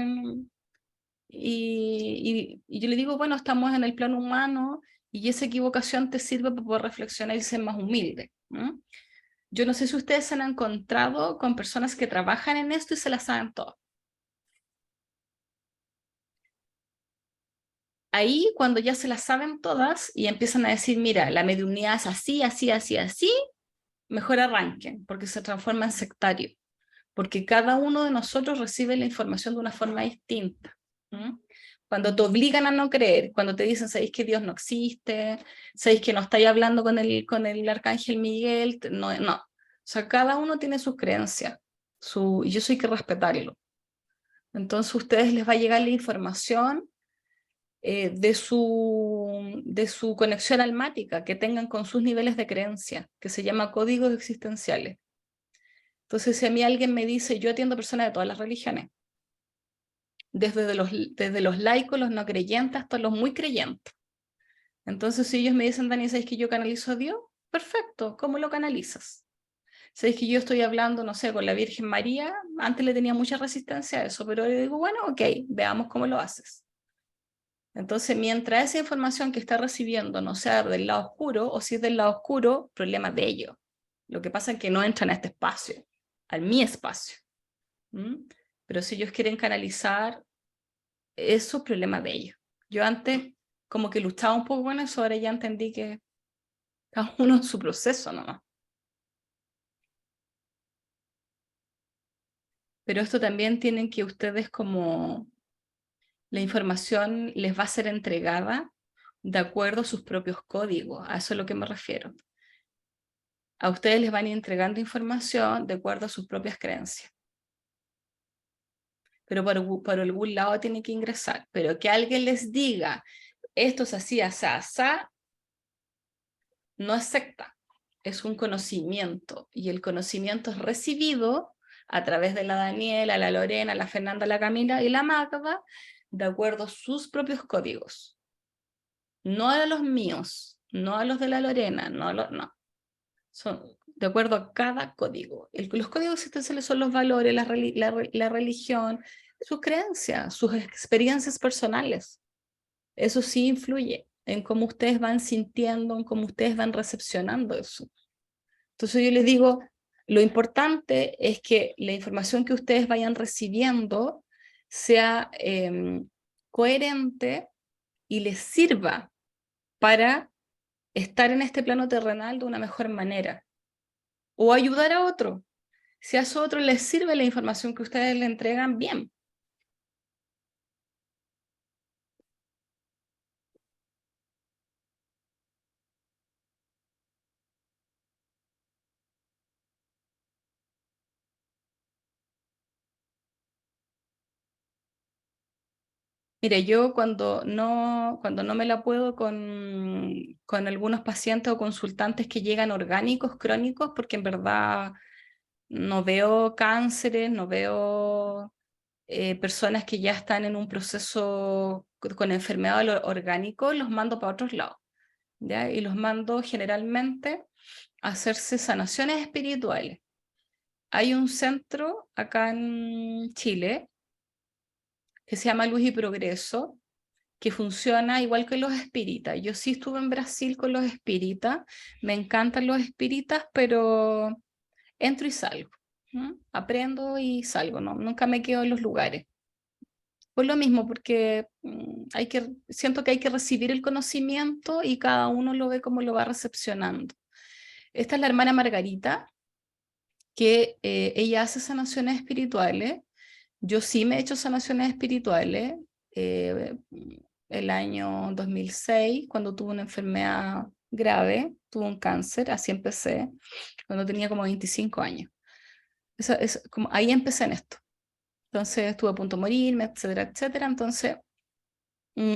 Y yo le digo, bueno, estamos en el plano humano y esa equivocación te sirve para poder reflexionar y ser más humilde. Yo no sé si ustedes se han encontrado con personas que trabajan en esto y se la saben todo. Ahí, cuando ya se las saben todas y empiezan a decir, mira, la mediunidad es así, así, así, así, mejor arranquen, porque se transforma en sectario. Porque cada uno de nosotros recibe la información de una forma distinta. Cuando te obligan a no creer, cuando te dicen, sabéis que Dios no existe, sabéis que no estáis hablando con el arcángel Miguel, no, no. O sea, cada uno tiene sus creencias, y eso hay que respetarlo. Entonces a ustedes les va a llegar la información de su conexión almática que tengan con sus niveles de creencia, que se llama códigos existenciales. Entonces, si a mí alguien me dice, yo atiendo personas de todas las religiones, desde los laicos, los no creyentes, hasta los muy creyentes. Entonces, si ellos me dicen, Dani, ¿sabes que yo canalizo a Dios? Perfecto, ¿cómo lo canalizas? ¿Sabes que yo estoy hablando, no sé, con la Virgen María? Antes le tenía mucha resistencia a eso, pero le digo, bueno, ok, veamos cómo lo haces. Entonces, mientras esa información que está recibiendo no sea del lado oscuro, o si es del lado oscuro, problema de ellos. Lo que pasa es que no entran a este espacio, a mi espacio. Pero si ellos quieren canalizar, eso es problema de ellos. Yo antes como que luchaba un poco con eso, ahora ya entendí que cada uno en su proceso nomás. Pero esto también tienen que ustedes, como la información les va a ser entregada de acuerdo a sus propios códigos, a eso es a lo que me refiero. A ustedes les van entregando información de acuerdo a sus propias creencias. Pero por algún lado tiene que ingresar. Pero que alguien les diga, esto es así, asá, asá, no es secta, es un conocimiento. Y el conocimiento es recibido a través de la Daniela, la Lorena, la Fernanda, la Camila y la Magda, de acuerdo a sus propios códigos. No a los míos, no a los de la Lorena, no. Son de acuerdo a cada código. Los códigos existenciales son los valores, la religión, sus creencias, sus experiencias personales. Eso sí influye en cómo ustedes van sintiendo, en cómo ustedes van recepcionando eso. Entonces yo les digo, lo importante es que la información que ustedes vayan recibiendo sea coherente y les sirva para estar en este plano terrenal de una mejor manera. o ayudar a otro. Si a esos otros les sirve la información que ustedes le entregan, bien. Mire, yo cuando no me la puedo con algunos pacientes o consultantes que llegan orgánicos, crónicos, porque en verdad no veo cánceres, no veo personas que ya están en un proceso con enfermedad orgánico, los mando para otros lados, ¿ya? Y los mando generalmente a hacerse sanaciones espirituales. Hay un centro acá en Chile que se llama Luz y Progreso, que funciona igual que los espíritas. Yo sí estuve en Brasil con los espíritas, me encantan los espíritas, pero entro y salgo, ¿no? Aprendo y salgo, ¿no? Nunca me quedo en los lugares. Por lo mismo, porque siento que hay que recibir el conocimiento y cada uno lo ve como lo va recepcionando. Esta es la hermana Margarita, que ella hace sanaciones espirituales. Yo sí me he hecho sanaciones espirituales el año 2006, cuando tuve una enfermedad grave, tuve un cáncer, así empecé, cuando tenía como 25 años. Ahí empecé en esto. Entonces estuve a punto de morirme, etcétera, etcétera. Entonces,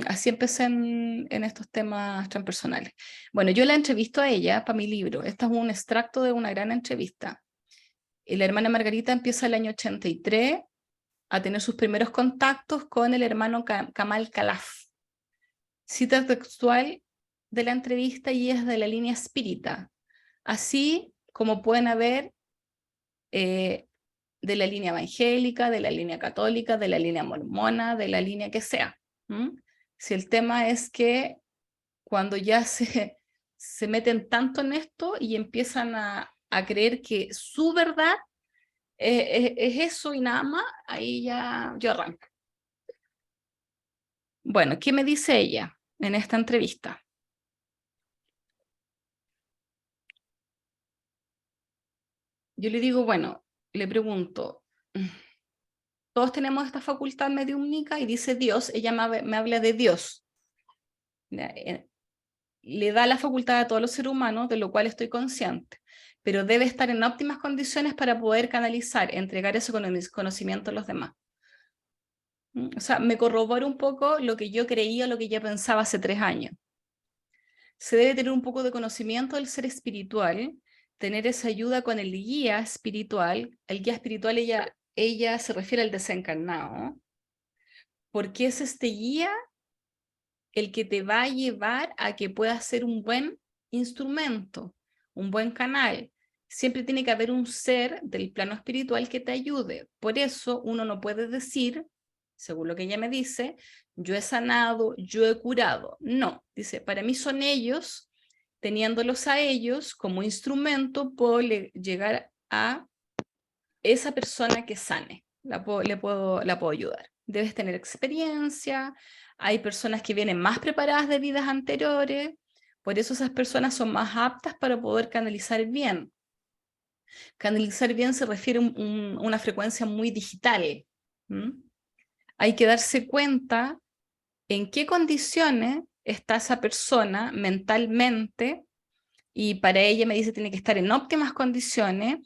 así empecé en estos temas transpersonales. Bueno, yo la entrevisto a ella para mi libro. Este es un extracto de una gran entrevista. Y la hermana Margarita empieza el año 83 a tener sus primeros contactos con el hermano Kamal Khalaf. Cita textual de la entrevista y es de la línea espírita. Así como pueden haber de la línea evangélica, de la línea católica, de la línea mormona, de la línea que sea. Si el tema es que cuando ya se meten tanto en esto y empiezan a creer que su verdad es eso y nada más, ahí ya yo arranco. Bueno, ¿qué me dice ella en esta entrevista? Yo le digo, bueno, le pregunto, todos tenemos esta facultad mediúmnica y dice Dios, ella me habla de Dios. Le da la facultad a todos los seres humanos, de lo cual estoy consciente, pero debe estar en óptimas condiciones para poder canalizar, entregar ese conocimiento a los demás. O sea, me corrobora un poco lo que yo creía, lo que ya pensaba hace 3 años. Se debe tener un poco de conocimiento del ser espiritual, tener esa ayuda con el guía espiritual. El guía espiritual, ella se refiere al desencarnado, porque es este guía el que te va a llevar a que puedas ser un buen instrumento, un buen canal. Siempre tiene que haber un ser del plano espiritual que te ayude. Por eso uno no puede decir, según lo que ella me dice, yo he sanado, yo he curado. No, dice, para mí son ellos, teniéndolos a ellos como instrumento, puedo llegar a esa persona que sane, la puedo ayudar. Debes tener experiencia, hay personas que vienen más preparadas de vidas anteriores, por eso esas personas son más aptas para poder canalizar bien. Canalizar bien se refiere a una frecuencia muy digital. Hay que darse cuenta en qué condiciones está esa persona mentalmente, y para ella me dice tiene que estar en óptimas condiciones.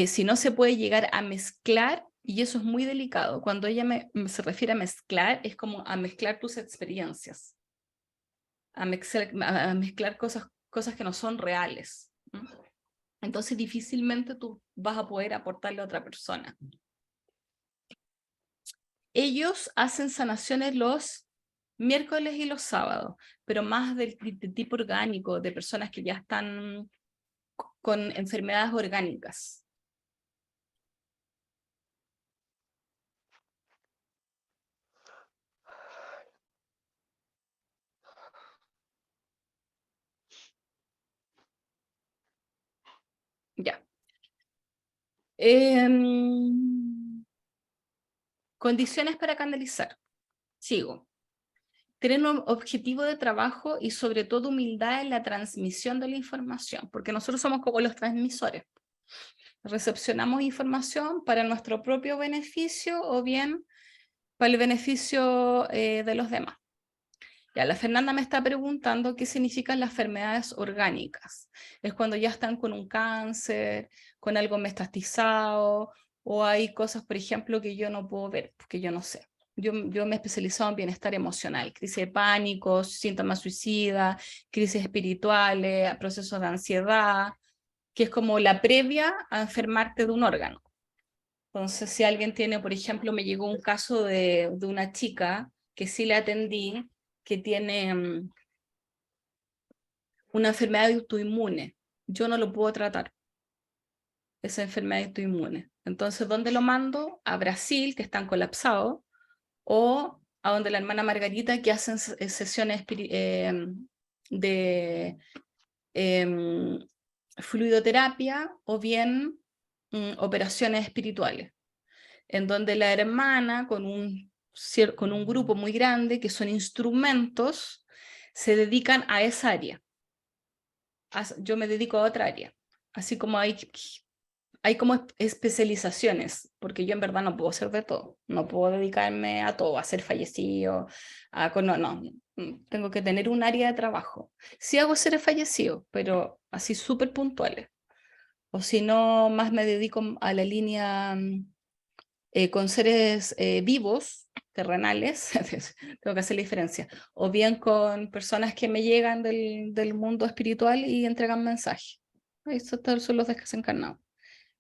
Si no se puede llegar a mezclar, y eso es muy delicado, cuando ella se refiere a mezclar, es como a mezclar tus experiencias, a mezclar cosas que no son reales. Entonces difícilmente tú vas a poder aportarle a otra persona. Ellos hacen sanaciones los miércoles y los sábados, pero más de tipo orgánico, de personas que ya están con enfermedades orgánicas. Ya. Condiciones para canalizar. Sigo. Tener un objetivo de trabajo y sobre todo humildad en la transmisión de la información, porque nosotros somos como los transmisores. Recepcionamos información para nuestro propio beneficio o bien para el beneficio de los demás. Ya, la Fernanda me está preguntando qué significan las enfermedades orgánicas. Es cuando ya están con un cáncer, con algo metastizado, o hay cosas, por ejemplo, que yo no puedo ver, porque yo no sé. Yo me he especializado en bienestar emocional, crisis de pánico, síntomas suicidas, crisis espirituales, procesos de ansiedad, que es como la previa a enfermarte de un órgano. Entonces, si alguien tiene, por ejemplo, me llegó un caso de una chica que sí le atendí, que tiene una enfermedad autoinmune. Yo no lo puedo tratar, esa enfermedad autoinmune. Entonces, ¿dónde lo mando? A Brasil, que están colapsados, o a donde la hermana Margarita, que hacen sesiones de fluidoterapia, o bien operaciones espirituales, en donde la hermana, con un grupo muy grande, que son instrumentos, se dedican a esa área. Yo me dedico a otra área. Así como hay como especializaciones, porque yo en verdad no puedo hacer de todo. No puedo dedicarme a todo, a ser fallecido, no. Tengo que tener un área de trabajo. Sí hago seres fallecidos, pero así súper puntuales. O si no, más me dedico a la línea con seres vivos, terrenales, tengo que hacer la diferencia, o bien con personas que me llegan del mundo espiritual y entregan mensajes. Estos son los desencarnados.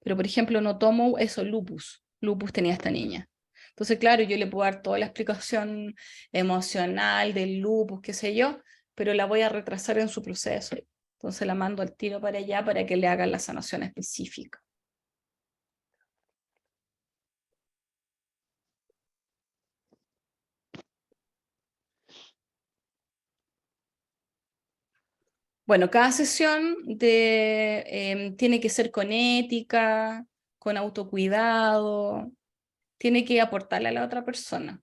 Pero, por ejemplo, no tomo eso, lupus. Lupus tenía esta niña. Entonces, claro, yo le puedo dar toda la explicación emocional del lupus, qué sé yo, pero la voy a retrasar en su proceso. Entonces la mando al tiro para allá para que le hagan la sanación específica. Bueno, cada sesión tiene que ser con ética, con autocuidado, tiene que aportarle a la otra persona.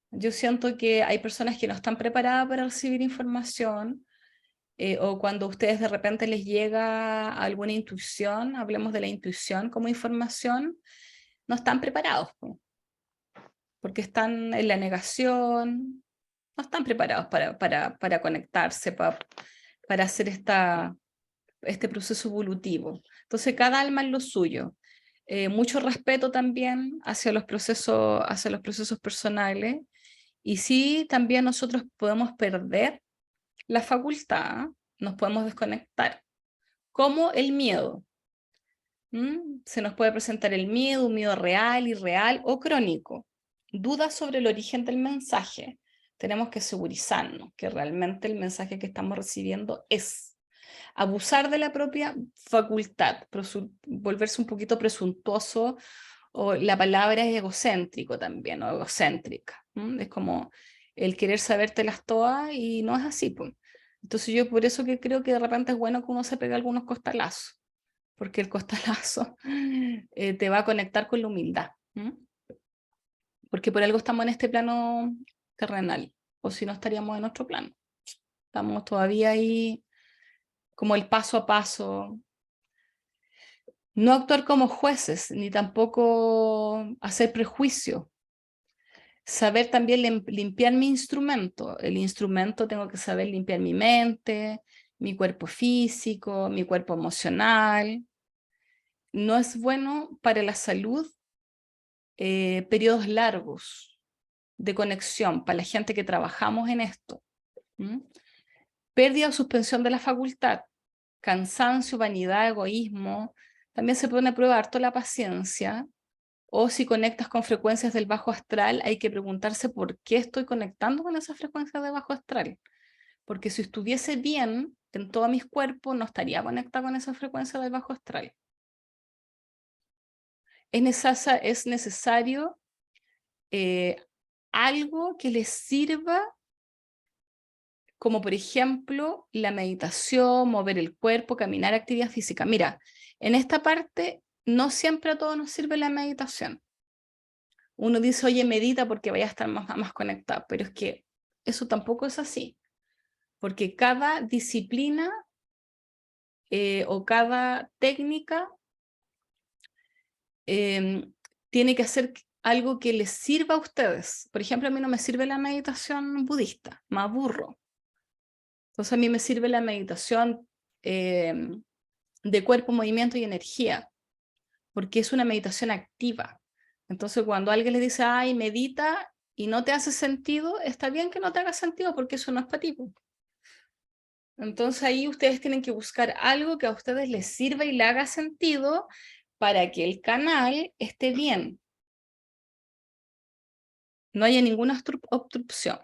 Yo siento que hay personas que no están preparadas para recibir información, o cuando a ustedes de repente les llega alguna intuición, hablemos de la intuición como información, no están preparados, porque están en la negación, no están preparados para conectarse, para hacer este proceso evolutivo. Entonces cada alma es lo suyo. Mucho respeto también hacia los procesos personales, y sí, también nosotros podemos perder la facultad, nos podemos desconectar, como el miedo. Se nos puede presentar el miedo, un miedo real, irreal o crónico. Dudas sobre el origen del mensaje. Tenemos que segurizarnos que realmente el mensaje que estamos recibiendo es. Abusar de la propia facultad, volverse un poquito presuntuoso, o la palabra es egocéntrico también, o egocéntrica. Es como el querer sabértelas todas y no es así, pues. Entonces yo por eso que creo que de repente es bueno que uno se pegue algunos costalazos, porque el costalazo te va a conectar con la humildad. Porque por algo estamos en este plano terrenal, o si no estaríamos en otro plano. Estamos todavía ahí como el paso a paso. No actuar como jueces, ni tampoco hacer prejuicio. Saber también limpiar mi instrumento. El instrumento tengo que saber limpiar mi mente, mi cuerpo físico, mi cuerpo emocional. No es bueno para la salud periodos largos de conexión para la gente que trabajamos en esto. Pérdida o suspensión de la facultad, cansancio, vanidad, egoísmo. También se pone a prueba harto la paciencia. O si conectas con frecuencias del bajo astral, hay que preguntarse por qué estoy conectando con esas frecuencias de bajo astral. Porque si estuviese bien en todo mi cuerpo, no estaría conectada con esa frecuencia del bajo astral. Es necesario algo que les sirva, como por ejemplo la meditación, mover el cuerpo, caminar, actividad física. Mira, en esta parte no siempre a todos nos sirve la meditación. Uno dice, oye, medita porque vaya a estar más conectado, pero es que eso tampoco es así, porque cada disciplina o cada técnica tiene que hacer algo que les sirva a ustedes. Por ejemplo, a mí no me sirve la meditación budista, me aburro. Entonces a mí me sirve la meditación de cuerpo, movimiento y energía, porque es una meditación activa. Entonces cuando alguien le dice, ay, medita, y no te hace sentido, está bien que no te haga sentido, porque eso no es para ti. Entonces ahí ustedes tienen que buscar algo que a ustedes les sirva y le haga sentido para que el canal esté bien. No haya ninguna obstrucción.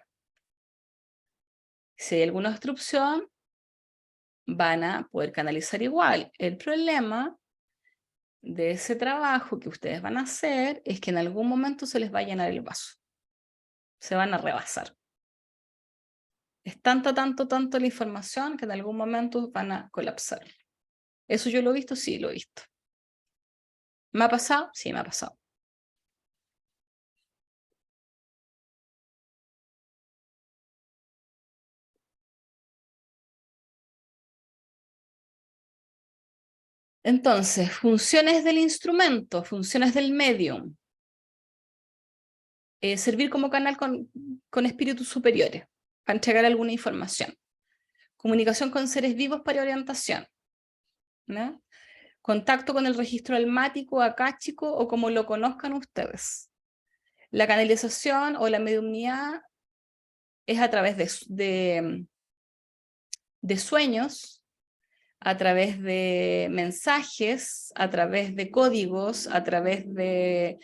Si hay alguna obstrucción, van a poder canalizar igual. El problema de ese trabajo que ustedes van a hacer es que en algún momento se les va a llenar el vaso. Se van a rebasar. Es tanto la información que en algún momento van a colapsar. ¿Eso yo lo he visto? Sí, lo he visto. ¿Me ha pasado? Sí, me ha pasado. Entonces, funciones del instrumento, funciones del medium. Servir como canal con espíritus superiores, para entregar alguna información. Comunicación con seres vivos para orientación, ¿no? Contacto con el registro almático, akáshico o como lo conozcan ustedes. La canalización o la mediumnidad es a través de sueños, a través de mensajes, a través de códigos, a través de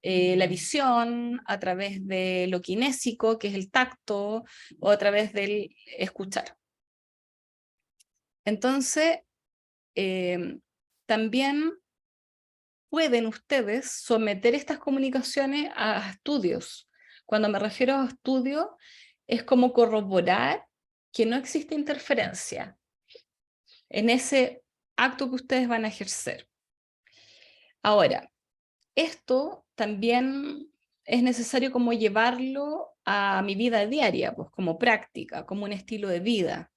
la visión, a través de lo kinésico, que es el tacto, o a través del escuchar. Entonces, también pueden ustedes someter estas comunicaciones a estudios. Cuando me refiero a estudios, es como corroborar que no existe interferencia en ese acto que ustedes van a ejercer. Ahora, esto también es necesario como llevarlo a mi vida diaria, pues como práctica, como un estilo de vida.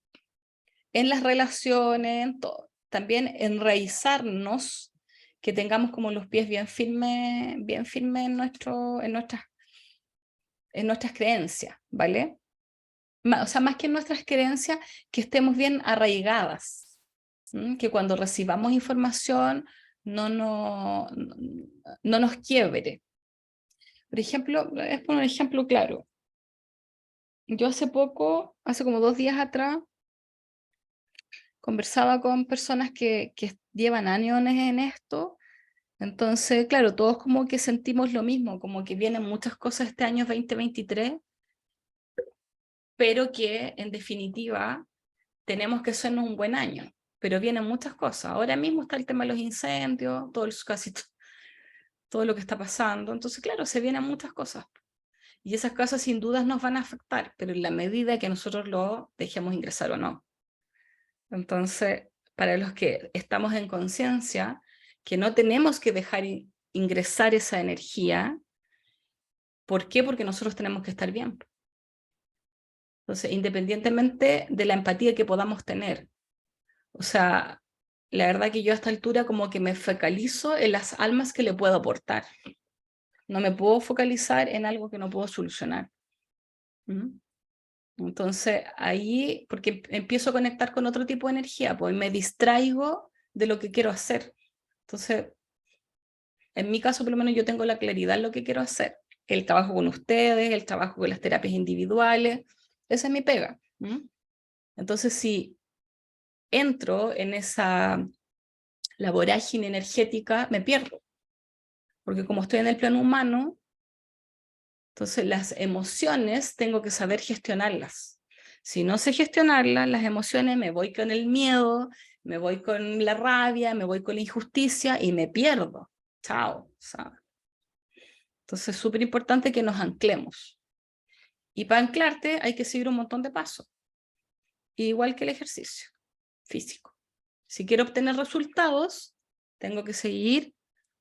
En las relaciones, en todo. También enraizarnos, que tengamos como los pies bien firmes en nuestras creencias, ¿vale? O sea, más que en nuestras creencias, que estemos bien arraigadas, que cuando recibamos información no nos quiebre. Por ejemplo, es por un ejemplo claro. Yo hace como 2 días atrás, conversaba con personas que llevan años en esto. Entonces, claro, todos como que sentimos lo mismo, como que vienen muchas cosas este año 2023, pero que en definitiva tenemos que hacernos un buen año, pero vienen muchas cosas. Ahora mismo está el tema de los incendios, todo lo que está pasando. Entonces, claro, se vienen muchas cosas. Y esas cosas sin dudas nos van a afectar, pero en la medida que nosotros lo dejemos ingresar o no. Entonces, para los que estamos en conciencia, que no tenemos que dejar ingresar esa energía. ¿Por qué? Porque nosotros tenemos que estar bien. Entonces, independientemente de la empatía que podamos tener. O sea, la verdad que yo a esta altura como que me focalizo en las almas que le puedo aportar. No me puedo focalizar en algo que no puedo solucionar. Entonces, ahí, porque empiezo a conectar con otro tipo de energía, pues me distraigo de lo que quiero hacer. Entonces, en mi caso, por lo menos yo tengo la claridad en lo que quiero hacer. El trabajo con ustedes, el trabajo con las terapias individuales, esa es mi pega. Entonces, si entro en la vorágine energética, me pierdo. Porque como estoy en el plano humano, entonces las emociones tengo que saber gestionarlas. Si no sé gestionarlas, las emociones, me voy con el miedo, me voy con la rabia, me voy con la injusticia y me pierdo. Chao. ¿Sabes? Entonces es súper importante que nos anclemos. Y para anclarte hay que seguir un montón de pasos. Igual que el ejercicio físico. Si quiero obtener resultados, tengo que seguir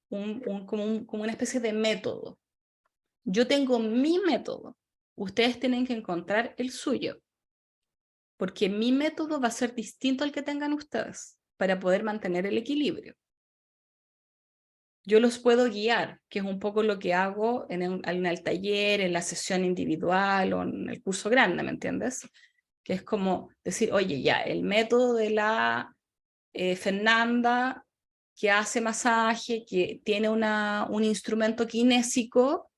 como una especie de método. Yo tengo mi método. Ustedes tienen que encontrar el suyo. Porque mi método va a ser distinto al que tengan ustedes para poder mantener el equilibrio. yo los puedo guiar, que es un poco lo que hago en el taller, en la sesión individual o en el curso grande, ¿me entiendes? Que es como decir, oye, ya, el método de la Fernanda, que hace masaje, que tiene un instrumento kinésico,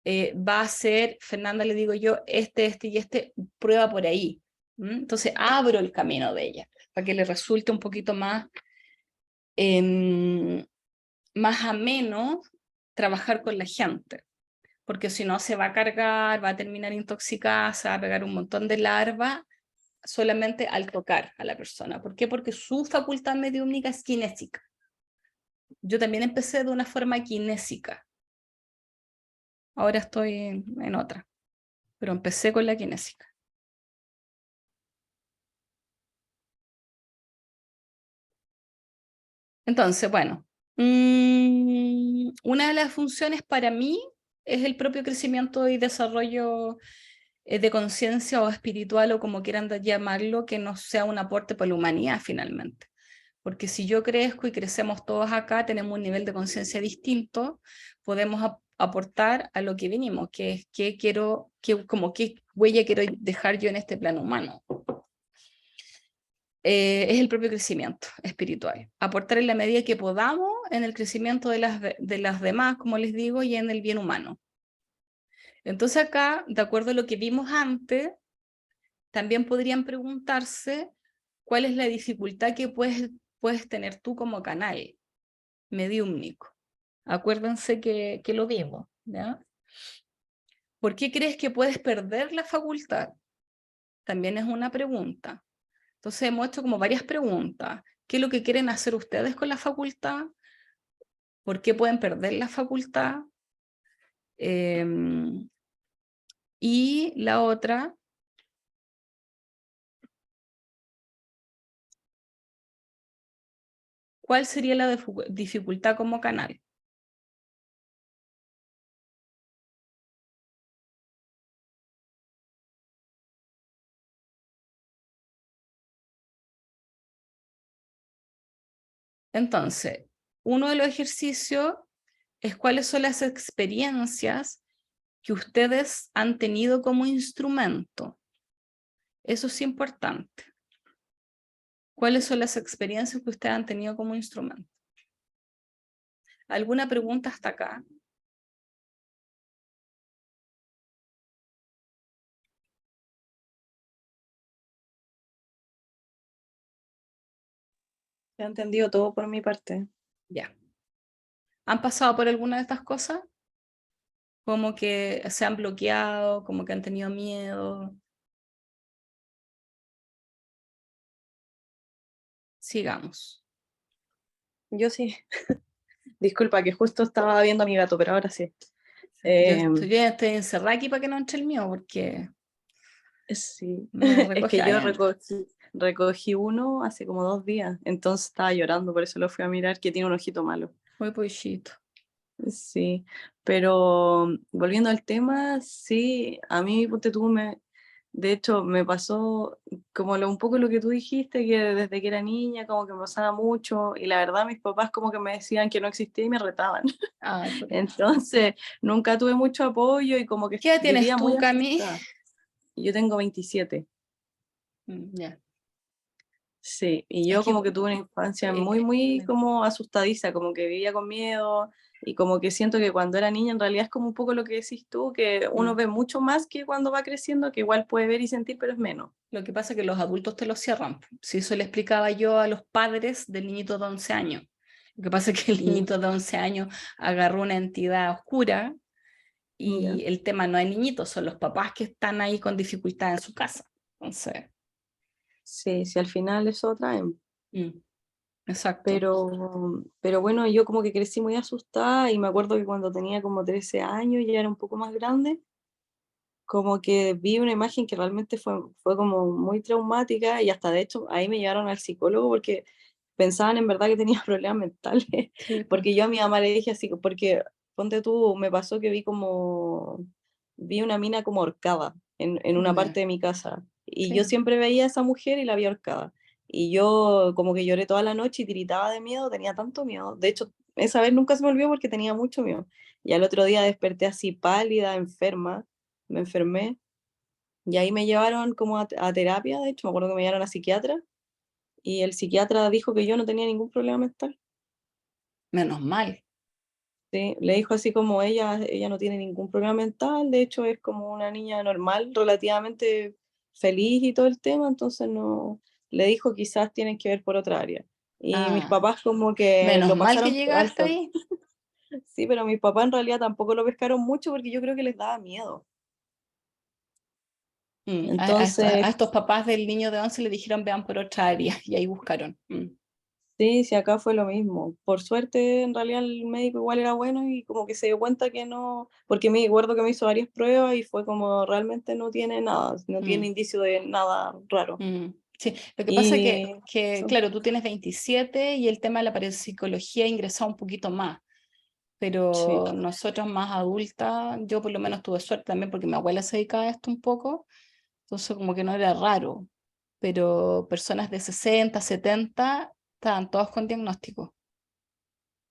va a ser, Fernanda le digo yo, este y este, prueba por ahí. Entonces abro el camino de ella, para que le resulte un poquito más ameno trabajar con la gente, porque si no se va a cargar, va a terminar intoxicada, se va a pegar un montón de larvas solamente al tocar a la persona. ¿Por qué? Porque su facultad mediúmnica es kinésica. Yo también empecé de una forma kinésica. Ahora estoy en otra, pero empecé con la kinésica. Entonces, bueno, una de las funciones para mí es el propio crecimiento y desarrollo de conciencia o espiritual o como quieran llamarlo, que no sea un aporte para la humanidad finalmente. Porque si yo crezco y crecemos todos acá, tenemos un nivel de conciencia distinto, podemos aportar a lo que vinimos, que es qué quiero, como qué huella quiero dejar yo en este plano humano. Es el propio crecimiento espiritual. Aportar en la medida que podamos en el crecimiento de las demás, como les digo, y en el bien humano. Entonces acá, de acuerdo a lo que vimos antes, también podrían preguntarse cuál es la dificultad que puedes tener tú como canal mediúmnico. Acuérdense que lo vimos, ¿ya? ¿Por qué crees que puedes perder la facultad? También es una pregunta. Entonces hemos hecho como varias preguntas. ¿Qué es lo que quieren hacer ustedes con la facultad? ¿Por qué pueden perder la facultad? Y la otra, ¿cuál sería la dificultad como canal? Entonces, uno de los ejercicios es cuáles son las experiencias que ustedes han tenido como instrumento. Eso es importante. ¿Cuáles son las experiencias que ustedes han tenido como instrumento? ¿Alguna pregunta hasta acá?
He entendido todo por mi parte.
Ya. ¿Han pasado por alguna de estas cosas? Como que se han bloqueado, como que han tenido miedo. Sigamos.
Yo sí. Disculpa, que justo estaba viendo a mi gato, pero ahora sí.
Yo estoy encerrada aquí para que no entre el mío, porque
Sí,
me
es
recoge
que yo
allá.
recogí uno hace como 2 días, entonces estaba llorando, por eso lo fui a mirar, que tiene un ojito malo.
Muy pollito.
Sí, pero volviendo al tema, sí, a mí, ponte tú, de hecho, me pasó como un poco lo que tú dijiste, que desde que era niña como que me pasaba mucho, y la verdad mis papás como que me decían que no existía y me retaban.
Ay,
Entonces, nunca tuve mucho apoyo y como que
¿qué edad tienes
vivía muy
tú, Cami?
asustada. Yo tengo 27.
Ya.
Sí, y
Es
yo
que
como que tuve una infancia
eh,
muy como asustadiza, como que vivía con miedo y como que siento que cuando era niña en realidad es como un poco lo que decís tú, que uno ve mucho más que cuando va creciendo, que igual puede ver y sentir, pero es menos.
lo que pasa es que los adultos te lo cierran. Si eso le explicaba yo a los padres del niñito de 11 años. Lo que pasa es que el niñito de 11 años agarró una entidad oscura
Ya.
y el tema no es niñito, son los papás que están ahí con dificultad en su casa. Entonces,
Sí, sí, al final eso trae.
exacto.
Pero bueno, yo como que crecí muy asustada y me acuerdo que cuando tenía como 13 años, ya era un poco más grande, como que vi una imagen que realmente fue como muy traumática y hasta de hecho ahí me llevaron al psicólogo porque pensaban en verdad que tenía problemas mentales,
Sí, pues.
porque yo a mi mamá le dije así, porque ponte tú, me pasó que vi una mina como ahorcada en una
Ya,
parte de mi casa y yo
sí.
siempre veía a esa mujer y la vi ahorcada. Y yo como que lloré toda la noche y tiritaba de miedo, tenía tanto miedo. De hecho, esa vez nunca se me olvidó porque tenía mucho miedo. Y al otro día desperté así pálida, enferma, me enfermé. Y ahí me llevaron como a terapia, de hecho, me acuerdo que me llevaron a psiquiatra. Y el psiquiatra dijo que yo no tenía ningún problema mental.
Menos mal.
Sí, le dijo así como ella no tiene ningún problema mental, de hecho es como una niña normal, relativamente feliz y todo el tema, entonces no, le dijo quizás tienen que ver por otra área. Y mis
Ah,
papás como que
menos
lo
mal que
pasaron por
llegaste
alto.
ahí.
Sí, pero mis papás en realidad tampoco lo pescaron mucho porque yo creo que les daba miedo.
A
Entonces,
estos papás del niño de 11 le dijeron vean por otra área y ahí buscaron.
sí, sí, acá fue lo mismo. Por suerte, en realidad el médico igual era bueno y como que se dio cuenta que no, porque me acuerdo que me hizo varias pruebas y fue como realmente no tiene nada, no tiene
Mm,
indicio de nada raro.
Sí, lo que pasa es
Y
que,
eso,
claro, tú tienes 27 y el tema de la parapsicología ingresó un poquito más,
sí,
pero nosotros más adultas, yo por lo menos tuve suerte también porque mi abuela se dedicaba a esto un poco, entonces como que no era raro, pero personas de 60, 70 estaban todos con diagnóstico.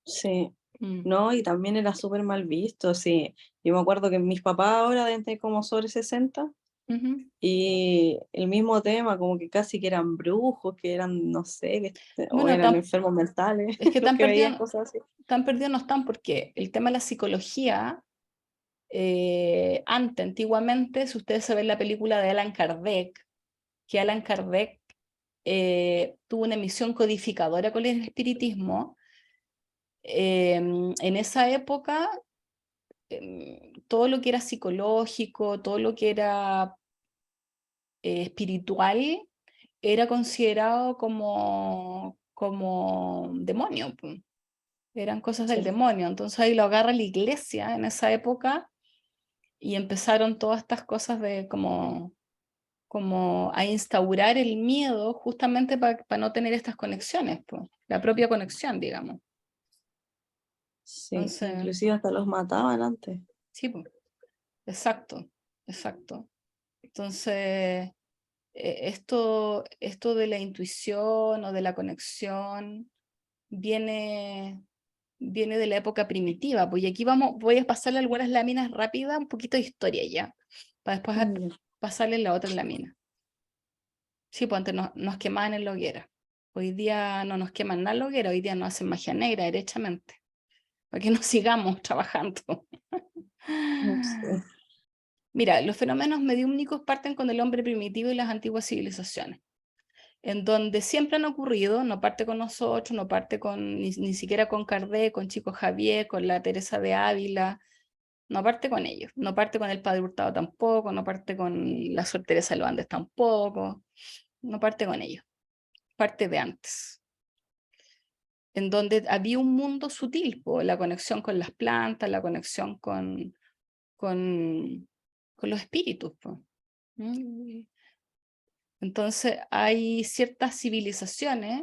sí.
Mm,
No, y también era súper mal visto, sí. Yo me acuerdo que mis papás ahora deben tener como sobre 60
ujú.
y el mismo tema, como que casi que eran brujos, que eran, no sé, o
Bueno,
eran enfermos mentales,
es que
los que veían cosas así.
tan perdidos no están porque el tema de la psicología, antes, antiguamente, si ustedes se ven la película de Allan Kardec, que Allan Kardec tuvo una misión codificadora con el espiritismo, en esa época todo lo que era psicológico, todo lo que era espiritual, era considerado como demonio, pues. Eran cosas del
Sí,
demonio. Entonces ahí lo agarra la iglesia en esa época y empezaron todas estas cosas de como a instaurar el miedo justamente para no tener estas conexiones, pues, la propia conexión, digamos.
sí,
Entonces,
inclusive hasta los mataban antes.
sí, pues, exacto, exacto. Entonces, esto de la intuición o de la conexión viene de la época primitiva, pues y aquí voy a pasarle algunas láminas rápidas, un poquito de historia ya, para después
Ya.
pasarle la otra lámina. Sí, pues antes nos quemaban en la hoguera. Hoy día no nos queman nada en la hoguera, hoy día nos hacen magia negra, derechamente, para que no sigamos trabajando.
Sí.
Mira, los fenómenos mediúmnicos parten con el hombre primitivo y las antiguas civilizaciones, en donde siempre han ocurrido, no parte con nosotros, no parte ni siquiera con Kardec, con Chico Javier, con la Teresa de Ávila, no parte con ellos, no parte con el Padre Hurtado tampoco, no parte con la Sor Teresa de los Andes tampoco, no parte con ellos, parte de antes, en donde había un mundo sutil, la conexión con las plantas, la conexión con, con los espíritus. ¿Mm? Entonces hay ciertas civilizaciones,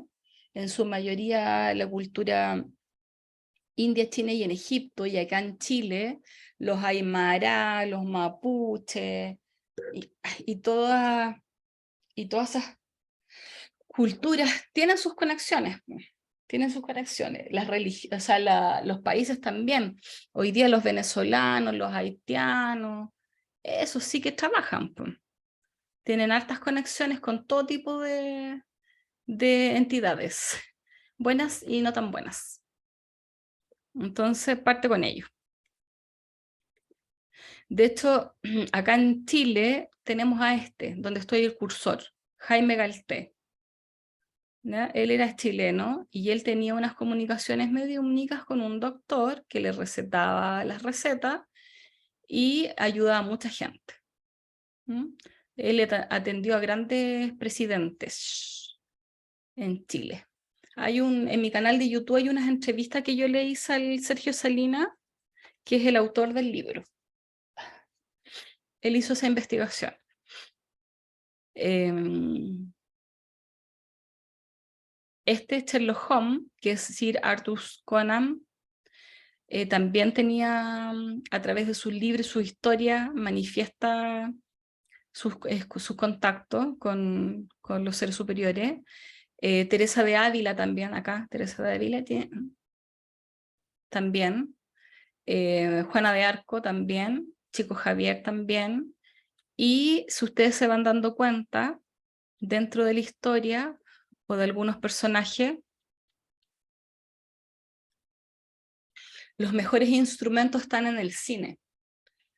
en su mayoría la cultura india, china y en Egipto, y acá en Chile, los aymara, los mapuches, y, y, toda, y todas esas culturas tienen sus conexiones. Tienen sus conexiones, o sea, los países también. Hoy día los venezolanos, los haitianos, esos sí que trabajan, pues. Tienen hartas conexiones con todo tipo de entidades, buenas y no tan buenas. Entonces parte con ellos. De hecho, acá en Chile tenemos a donde estoy el cursor, Jaime Galté. ¿Ya? Él era chileno y él tenía unas comunicaciones mediúmnicas con un doctor que le recetaba las recetas y ayudaba a mucha gente. ¿Mm? Él atendió a grandes presidentes en Chile. En mi canal de YouTube hay unas entrevistas que yo le hice al Sergio Salinas, que es el autor del libro. Él hizo esa investigación. Este Sherlock Holmes, que es Sir Arthur Conan, también tenía, a través de sus libros, su historia, manifiesta sus contactos con los seres superiores. Teresa de Ávila también, acá, Teresa de Ávila tiene, también, Juana de Arco también, Chico Javier también, y si ustedes se van dando cuenta, dentro de la historia o de algunos personajes, los mejores instrumentos están en el cine.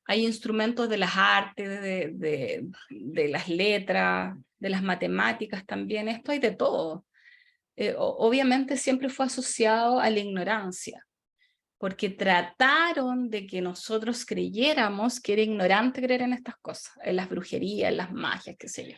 Hay instrumentos de las artes, de las letras, de las matemáticas también, esto hay de todo. Obviamente siempre fue asociado a la ignorancia, porque trataron de que nosotros creyéramos que era ignorante creer en estas cosas, en las brujerías, en las magias, qué sé yo.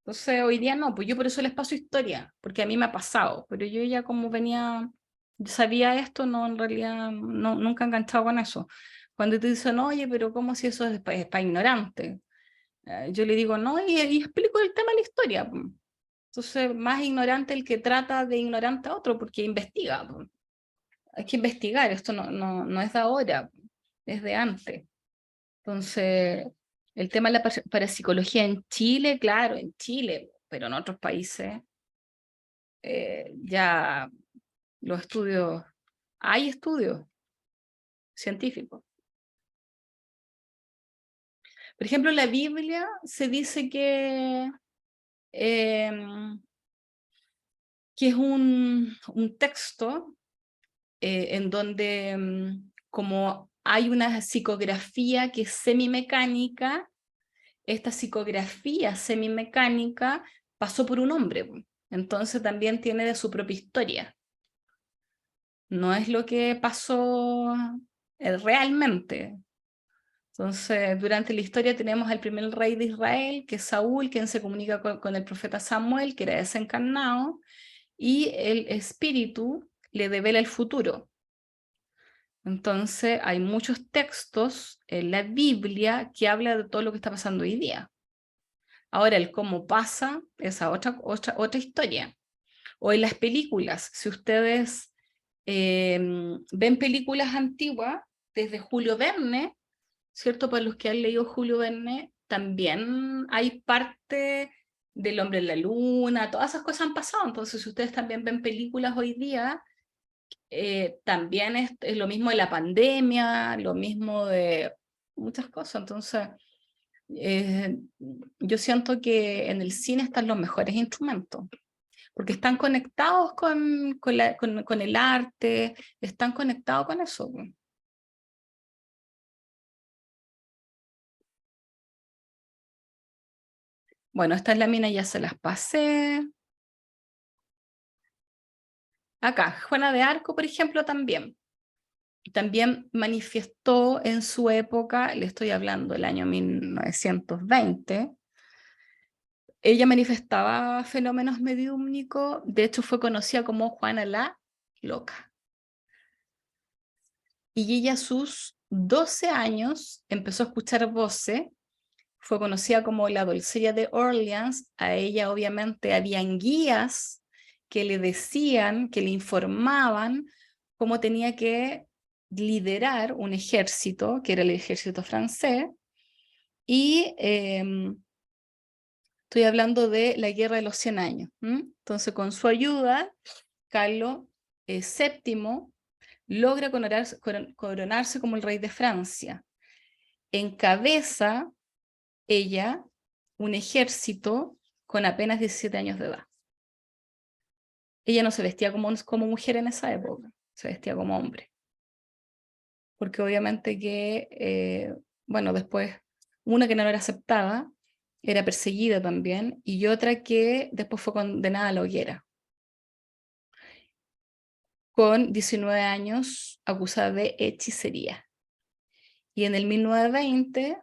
Entonces hoy día no, pues yo por eso les paso historia, porque a mí me ha pasado, pero yo ya como venía, yo sabía esto, no, en realidad no, nunca he enganchado con eso. Cuando te dicen, oye, pero ¿cómo si eso es para ignorante? Yo le digo, no, y explico el tema de la historia. Po. Entonces, más ignorante el que trata de ignorante a otro, porque investiga. Po. Hay que investigar, esto no es de ahora, es de antes. Entonces, el tema de la parapsicología en Chile, claro, en Chile, pero en otros países ya los estudios, hay estudios científicos. Por ejemplo, en la Biblia se dice que es un texto en donde como hay una psicografía que es semimecánica, esta psicografía semimecánica pasó por un hombre, entonces también tiene de su propia historia. No es lo que pasó realmente. Entonces, durante la historia tenemos al primer rey de Israel, que es Saúl, quien se comunica con el profeta Samuel, que era desencarnado, y el espíritu le devela el futuro. Entonces, hay muchos textos en la Biblia que hablan de todo lo que está pasando hoy día. Ahora, el cómo pasa, esa otra historia. O en las películas, si ustedes ven películas antiguas, desde Julio Verne, ¿cierto? Para los que han leído Julio Verne, también hay parte del hombre en la luna, todas esas cosas han pasado. Entonces, si ustedes también ven películas hoy día, también es lo mismo de la pandemia, lo mismo de muchas cosas. Entonces, eh, yo siento que en el cine están los mejores instrumentos, porque están conectados con el arte, están conectados con eso. Bueno, estas láminas ya se las pasé. Acá, Juana de Arco, por ejemplo, también manifestó en su época, le estoy hablando del año 1920, ella manifestaba fenómenos mediúmnicos, de hecho fue conocida como Juana la Loca. Y ella a sus 12 años empezó a escuchar voces, fue conocida como la doncella de Orleans, a ella obviamente habían guías que le decían, que le informaban cómo tenía que liderar un ejército, que era el ejército francés, y estoy hablando de la Guerra de los 100 años. Entonces, con su ayuda, Carlos VII logra coronarse como el rey de Francia. Encabeza ella un ejército con apenas 17 años de edad. Ella no se vestía como mujer en esa época, se vestía como hombre. Porque obviamente que, bueno, después, una que no era aceptada, era perseguida también, y otra que después fue condenada a la hoguera. Con 19 años, acusada de hechicería. Y en el 1920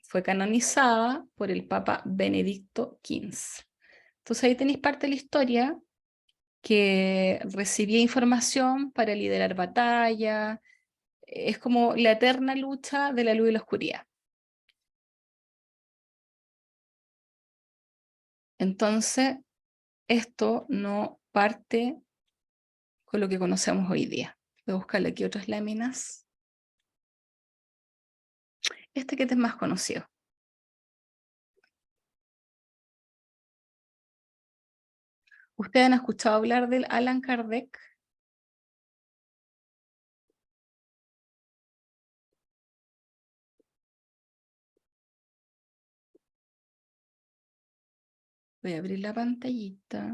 fue canonizada por el Papa Benedicto XV. Entonces ahí tenéis parte de la historia que recibía información para liderar batalla. Es como la eterna lucha de la luz y la oscuridad. Entonces, esto no parte con lo que conocemos hoy día. Voy a buscarle aquí otras láminas. Este que es más conocido. ¿Ustedes han escuchado hablar del Allan Kardec? Voy a abrir la pantallita.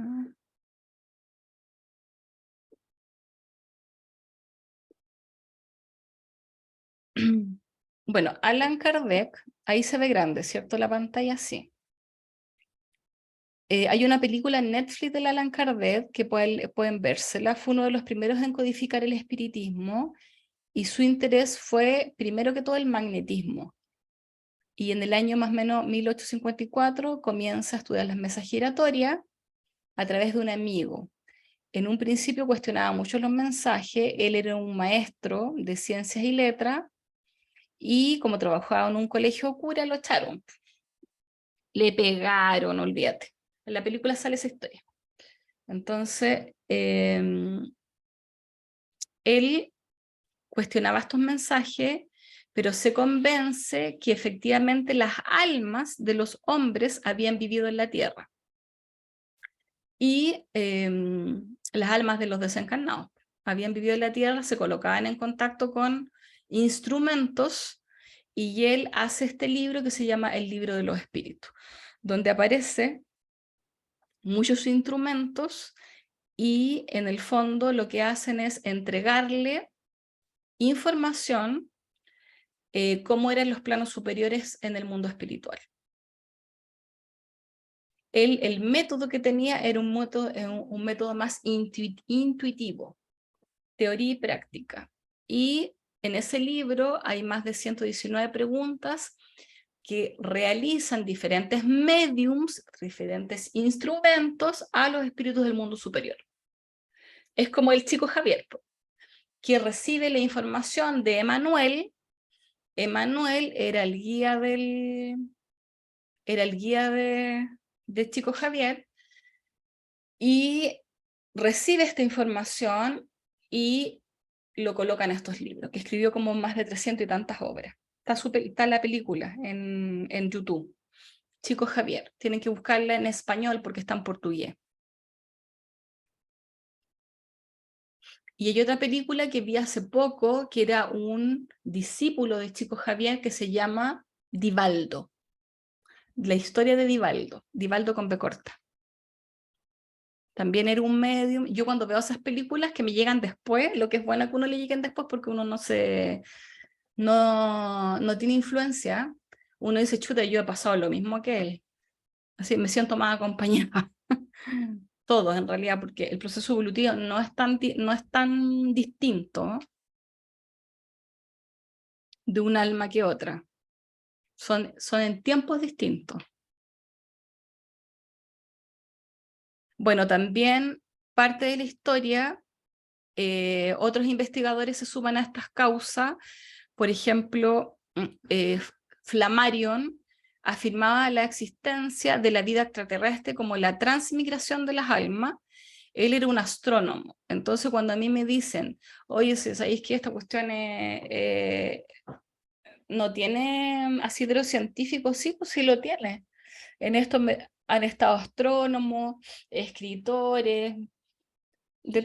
Bueno, Allan Kardec, ahí se ve grande, ¿cierto? La pantalla sí. Hay una película en Netflix de Allan Kardec que pueden vérsela. Fue uno de los primeros en codificar el espiritismo y su interés fue, primero que todo, el magnetismo. Y en el año más o menos 1854 comienza a estudiar las mesas giratorias a través de un amigo. En un principio cuestionaba mucho los mensajes, él era un maestro de ciencias y letras, y como trabajaba en un colegio cura, lo echaron. Le pegaron, olvídate. En la película sale esa historia. Entonces, él cuestionaba estos mensajes, pero se convence que efectivamente las almas de los hombres habían vivido en la tierra. Y las almas de los desencarnados habían vivido en la tierra, se colocaban en contacto con instrumentos, y él hace este libro que se llama El Libro de los Espíritus, donde aparece muchos instrumentos y en el fondo lo que hacen es entregarle información, cómo eran los planos superiores en el mundo espiritual. El método que tenía era un método más intuitivo, teoría y práctica. Y en ese libro hay más de 119 preguntas que realizan diferentes mediums, diferentes instrumentos a los espíritus del mundo superior. Es como el chico Javier, que recibe la información de Emanuel. Emanuel era el guía de chico Javier, y recibe esta información y lo coloca en estos libros, que escribió como más de 300 y tantas obras. Está la película en YouTube. Chico Javier, tienen que buscarla en español porque está en portugués. Y hay otra película que vi hace poco, que era un discípulo de Chico Javier que se llama Divaldo. La historia de Divaldo, Divaldo con B corta. También era un medium. Yo cuando veo esas películas que me llegan después, lo que es bueno que uno le lleguen después porque uno no tiene influencia, uno dice, chuta, yo he pasado lo mismo que él. Así me siento más acompañada. Todos en realidad, porque el proceso evolutivo no es tan distinto de un alma que otra. Son en tiempos distintos. Bueno, también parte de la historia, otros investigadores se suman a estas causas. Por ejemplo, Flammarion afirmaba la existencia de la vida extraterrestre como la transmigración de las almas. Él era un astrónomo. Entonces, cuando a mí me dicen, oye, si sabéis que esta cuestión no tiene asidero científico, sí, pues sí lo tiene. En esto han estado astrónomos, escritores,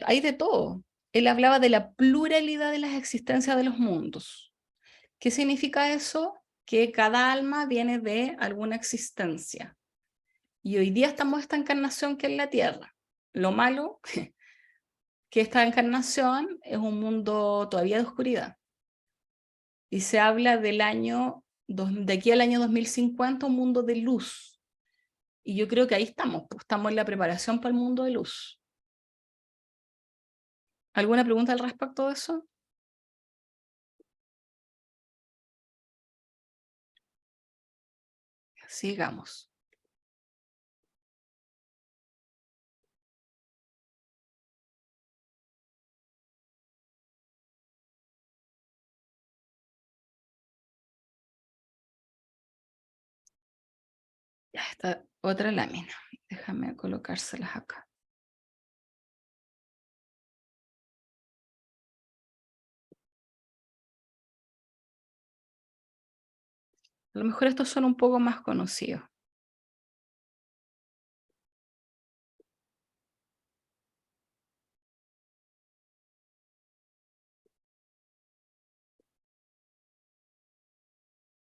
hay de todo. Él hablaba de la pluralidad de las existencias de los mundos. ¿Qué significa eso? Que cada alma viene de alguna existencia. Y hoy día estamos en esta encarnación que es la Tierra. Lo malo, que esta encarnación es un mundo todavía de oscuridad. Y se habla de aquí al año 2050, un mundo de luz. Y yo creo que ahí estamos, pues, estamos en la preparación para el mundo de luz. ¿Alguna pregunta al respecto de eso? Sigamos. Ya está otra lámina. Déjame colocárselas acá. A lo mejor estos son un poco más conocidos.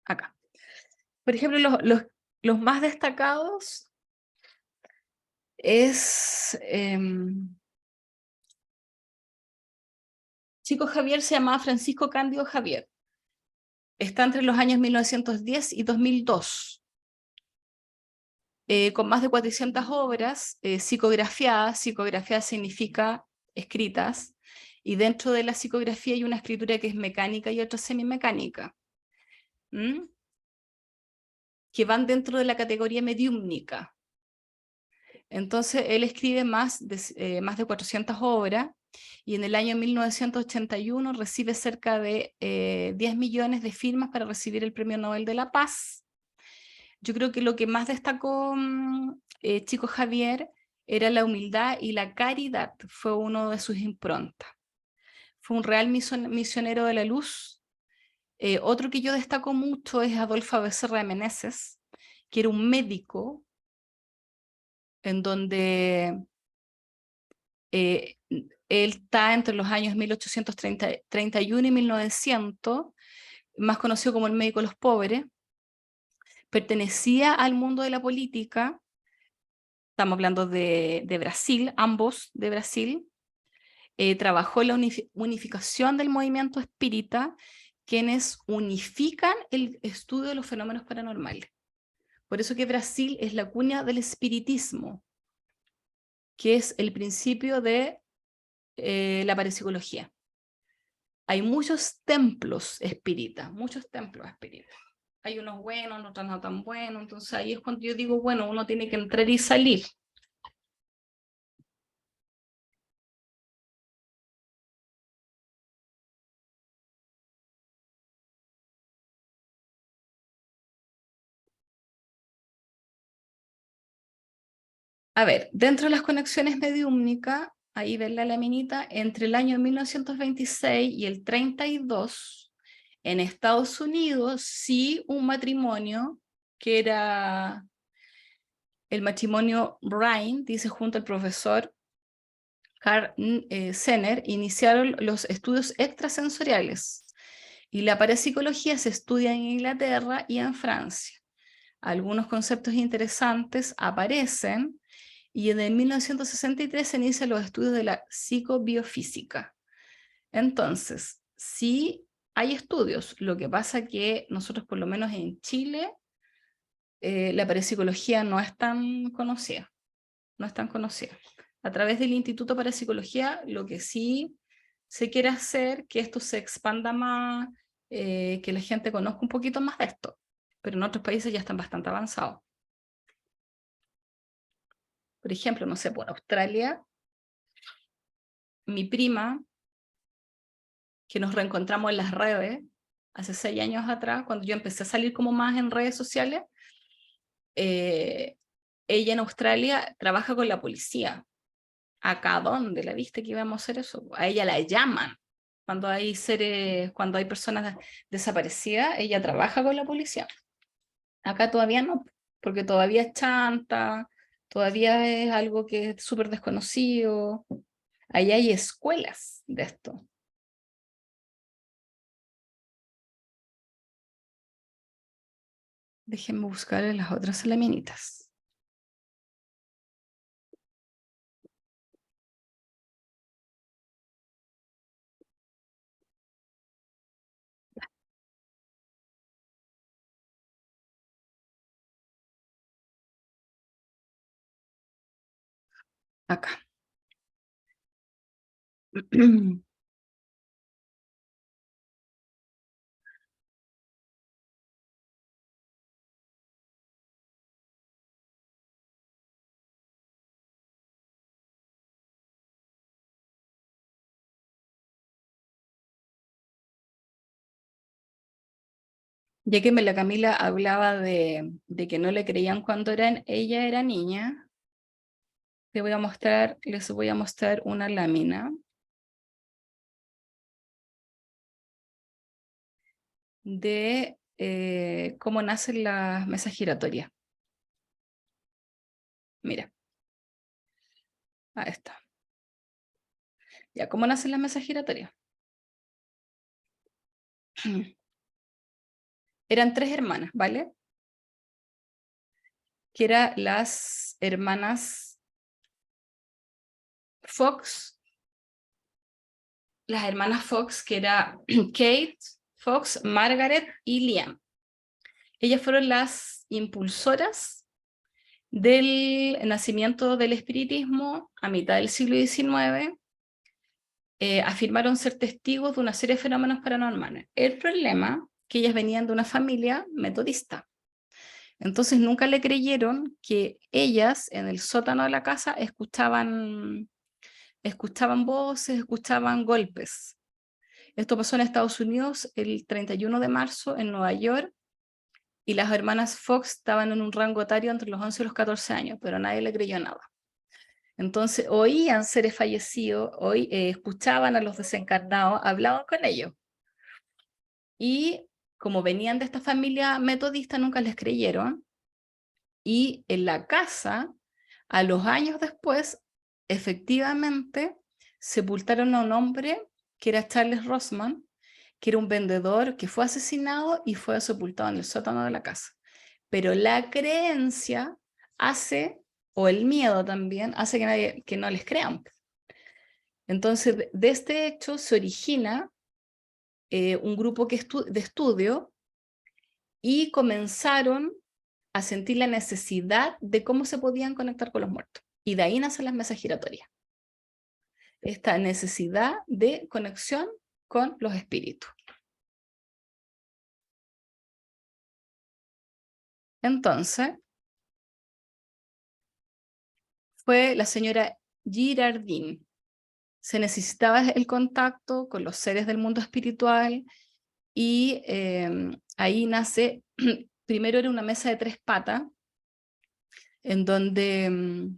Acá. Por ejemplo, los más destacados Es... Chico Javier se llamaba Francisco Cándido Javier. Está entre los años 1910 y 2002. Con más de 400 obras psicografiadas. Psicografiadas significa escritas. Y dentro de la psicografía hay una escritura que es mecánica y otra semimecánica. Que van dentro de la categoría mediúmnica. Entonces él escribe más de 400 obras y en el año 1981 recibe cerca de 10 millones de firmas para recibir el Premio Nobel de la Paz. Yo creo que lo que más destacó Chico Javier era la humildad y la caridad, fue uno de sus improntas. Fue un real misionero de la luz. Otro que yo destaco mucho es Adolfo Becerra de Meneses, que era un médico en donde él está entre los años 1831 y 1900, más conocido como el médico de los pobres, pertenecía al mundo de la política, estamos hablando de Brasil, ambos de Brasil, trabajó en la unificación del movimiento espírita, quienes unifican el estudio de los fenómenos paranormales. Por eso que Brasil es la cuna del espiritismo, que es el principio de la parapsicología. Hay muchos templos espíritas, muchos templos espíritas. Hay unos buenos, otros no tan buenos, entonces ahí es cuando yo digo, bueno, uno tiene que entrar y salir. A ver, dentro de las conexiones mediúmnicas, ahí ven la laminita, entre el año 1926 y el 32, en Estados Unidos, sí un matrimonio que era el matrimonio Bryan, dice junto al profesor Carl Zener, iniciaron los estudios extrasensoriales y la parapsicología se estudia en Inglaterra y en Francia. Algunos conceptos interesantes aparecen y en el 1963 se inician los estudios de la psicobiofísica. Entonces, sí hay estudios, lo que pasa que nosotros por lo menos en Chile la parapsicología no es tan conocida, no es tan conocida. A través del Instituto Parapsicología, lo que sí se quiere hacer, que esto se expanda más, que la gente conozca un poquito más de esto, pero en otros países ya están bastante avanzados. Por ejemplo, no sé, por Australia, mi prima, que nos reencontramos en las redes, hace 6 años atrás, cuando yo empecé a salir como más en redes sociales, ella en Australia trabaja con la policía. ¿Acá dónde la viste que íbamos a hacer eso? A ella la llaman. Cuando hay cuando hay personas desaparecidas, ella trabaja con la policía. Acá todavía no, porque todavía es chanta, todavía es algo que es súper desconocido. Allá hay escuelas de esto. Déjenme buscar en las otras laminitas. Acá. Ya que la Camila hablaba de que no le creían cuando ella era niña, les voy a mostrar una lámina de cómo nacen las mesas giratorias. Mira, ahí está. Ya, ¿cómo nacen las mesas giratorias? Eran 3 hermanas, ¿vale? Que eran las hermanas Fox, las hermanas Fox, que era Kate Fox, Margaret y Liam. Ellas fueron las impulsoras del nacimiento del espiritismo a mitad del siglo XIX. Afirmaron ser testigos de una serie de fenómenos paranormales. El problema que ellas venían de una familia metodista. Entonces nunca le creyeron que ellas en el sótano de la casa escuchaban voces, escuchaban golpes. Esto pasó en Estados Unidos el 31 de marzo en Nueva York, y las hermanas Fox estaban en un rango etario entre los 11 y los 14 años, pero nadie le creyó nada. Entonces oían seres fallecidos, escuchaban a los desencarnados, hablaban con ellos. Y como venían de esta familia metodista, nunca les creyeron. Y en la casa, a los años después, efectivamente, sepultaron a un hombre que era Charles Rossman, que era un vendedor que fue asesinado y fue sepultado en el sótano de la casa. Pero la creencia hace, o el miedo también, hace que no les crean. Entonces, de este hecho se origina un grupo de estudio, y comenzaron a sentir la necesidad de cómo se podían conectar con los muertos. Y de ahí nacen las mesas giratorias. Esta necesidad de conexión con los espíritus. Entonces, fue la señora Girardin. Se necesitaba el contacto con los seres del mundo espiritual, y ahí nace, primero era una mesa de 3 patas, en donde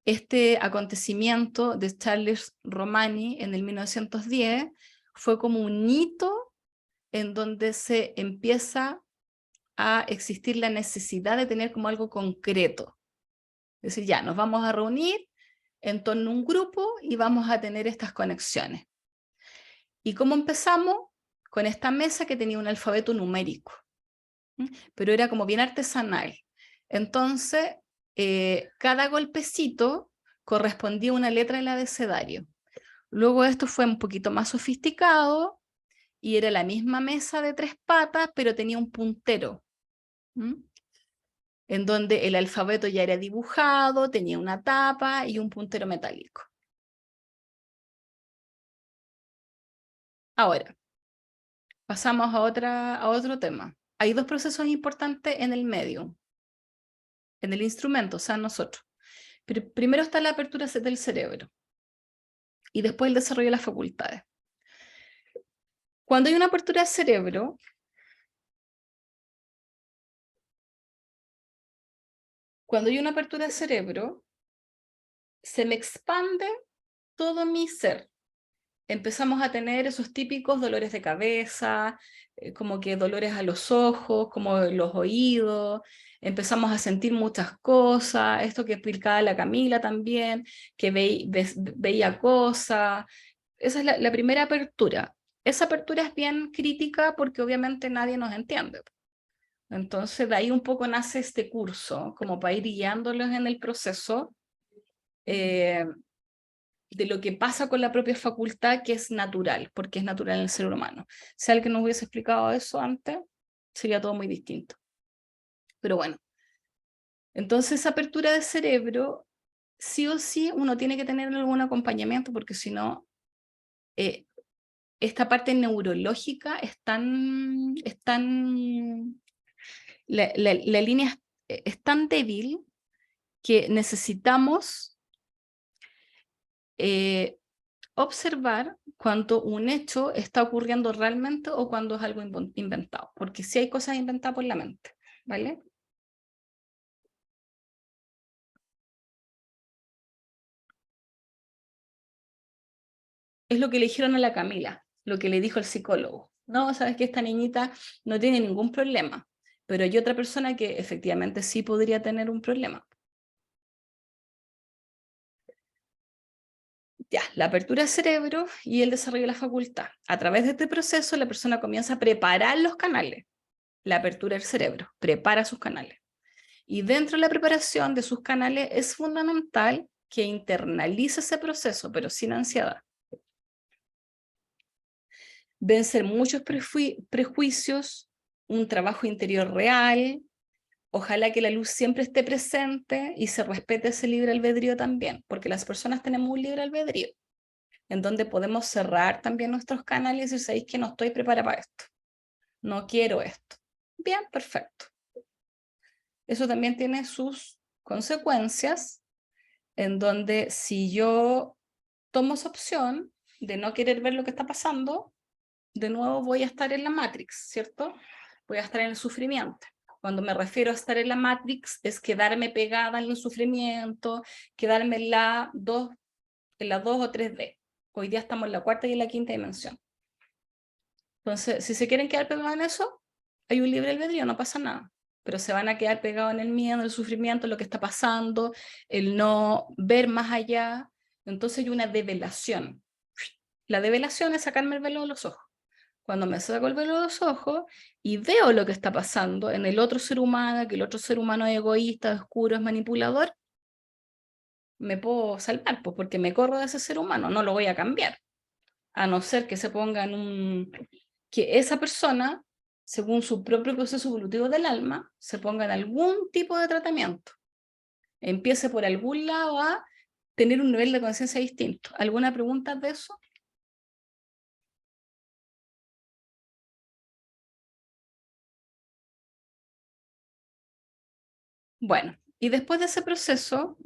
este acontecimiento de Charles Romani en el 1910 fue como un hito en donde se empieza a existir la necesidad de tener como algo concreto. Es decir, ya, nos vamos a reunir en torno a un grupo y vamos a tener estas conexiones. ¿Y cómo empezamos? Con esta mesa que tenía un alfabeto numérico, pero era como bien artesanal. Entonces, cada golpecito correspondía a una letra del abecedario. Luego esto fue un poquito más sofisticado, y era la misma mesa de 3 patas, pero tenía un puntero, en donde el alfabeto ya era dibujado, tenía una tapa y un puntero metálico. Ahora, pasamos a otro tema. Hay 2 procesos importantes en el medio, en el instrumento, o sea, nosotros. Pero primero está la apertura del cerebro, y después el desarrollo de las facultades. Cuando hay una apertura del cerebro, se me expande todo mi ser. Empezamos a tener esos típicos dolores de cabeza, como que dolores a los ojos, como los oídos, empezamos a sentir muchas cosas, esto que explicaba la Camila también, que veía cosas. Esa es la primera apertura. Esa apertura es bien crítica porque obviamente nadie nos entiende. Entonces de ahí un poco nace este curso, como para ir guiándolos en el proceso de lo que pasa con la propia facultad, que es natural, porque es natural en el ser humano. Si alguien nos hubiese explicado eso antes, sería todo muy distinto. Pero bueno, entonces esa apertura de cerebro, sí o sí, uno tiene que tener algún acompañamiento, porque si no, esta parte neurológica la línea es tan débil que necesitamos observar cuando un hecho está ocurriendo realmente o cuando es algo inventado, porque sí hay cosas inventadas por la mente, ¿vale? Es lo que le dijeron a la Camila, lo que le dijo el psicólogo. No, sabes que esta niñita no tiene ningún problema, pero hay otra persona que efectivamente sí podría tener un problema. Ya, la apertura del cerebro y el desarrollo de la facultad. A través de este proceso, la persona comienza a preparar los canales. La apertura del cerebro, prepara sus canales. Y dentro de la preparación de sus canales es fundamental que internalice ese proceso, pero sin ansiedad. Vencer muchos prejuicios, un trabajo interior real, ojalá que la luz siempre esté presente y se respete ese libre albedrío también, porque las personas tenemos un libre albedrío, en donde podemos cerrar también nuestros canales y decir, ¿sabéis que no estoy preparada para esto? No quiero esto. Bien, perfecto. Eso también tiene sus consecuencias, en donde si yo tomo esa opción de no querer ver lo que está pasando, de nuevo voy a estar en la Matrix, ¿cierto? Voy a estar en el sufrimiento. Cuando me refiero a estar en la Matrix, es quedarme pegada en el sufrimiento, quedarme en la 2 o 3D. Hoy día estamos en la 4ª y en la 5ª dimensión. Entonces, si se quieren quedar pegados en eso, hay un libre albedrío, no pasa nada. Pero se van a quedar pegados en el miedo, en el sufrimiento, en lo que está pasando, el no ver más allá. Entonces hay una develación. La develación es sacarme el velo de los ojos. Cuando me saco el velo de los ojos y veo lo que está pasando en el otro ser humano, que el otro ser humano es egoísta, es oscuro, es manipulador, me puedo salvar, pues porque me corro de ese ser humano, no lo voy a cambiar. A no ser que se ponga que esa persona, según su propio proceso evolutivo del alma, se ponga en algún tipo de tratamiento. Empiece por algún lado a tener un nivel de conciencia distinto. ¿Alguna pregunta de eso? Bueno, y después de ese proceso,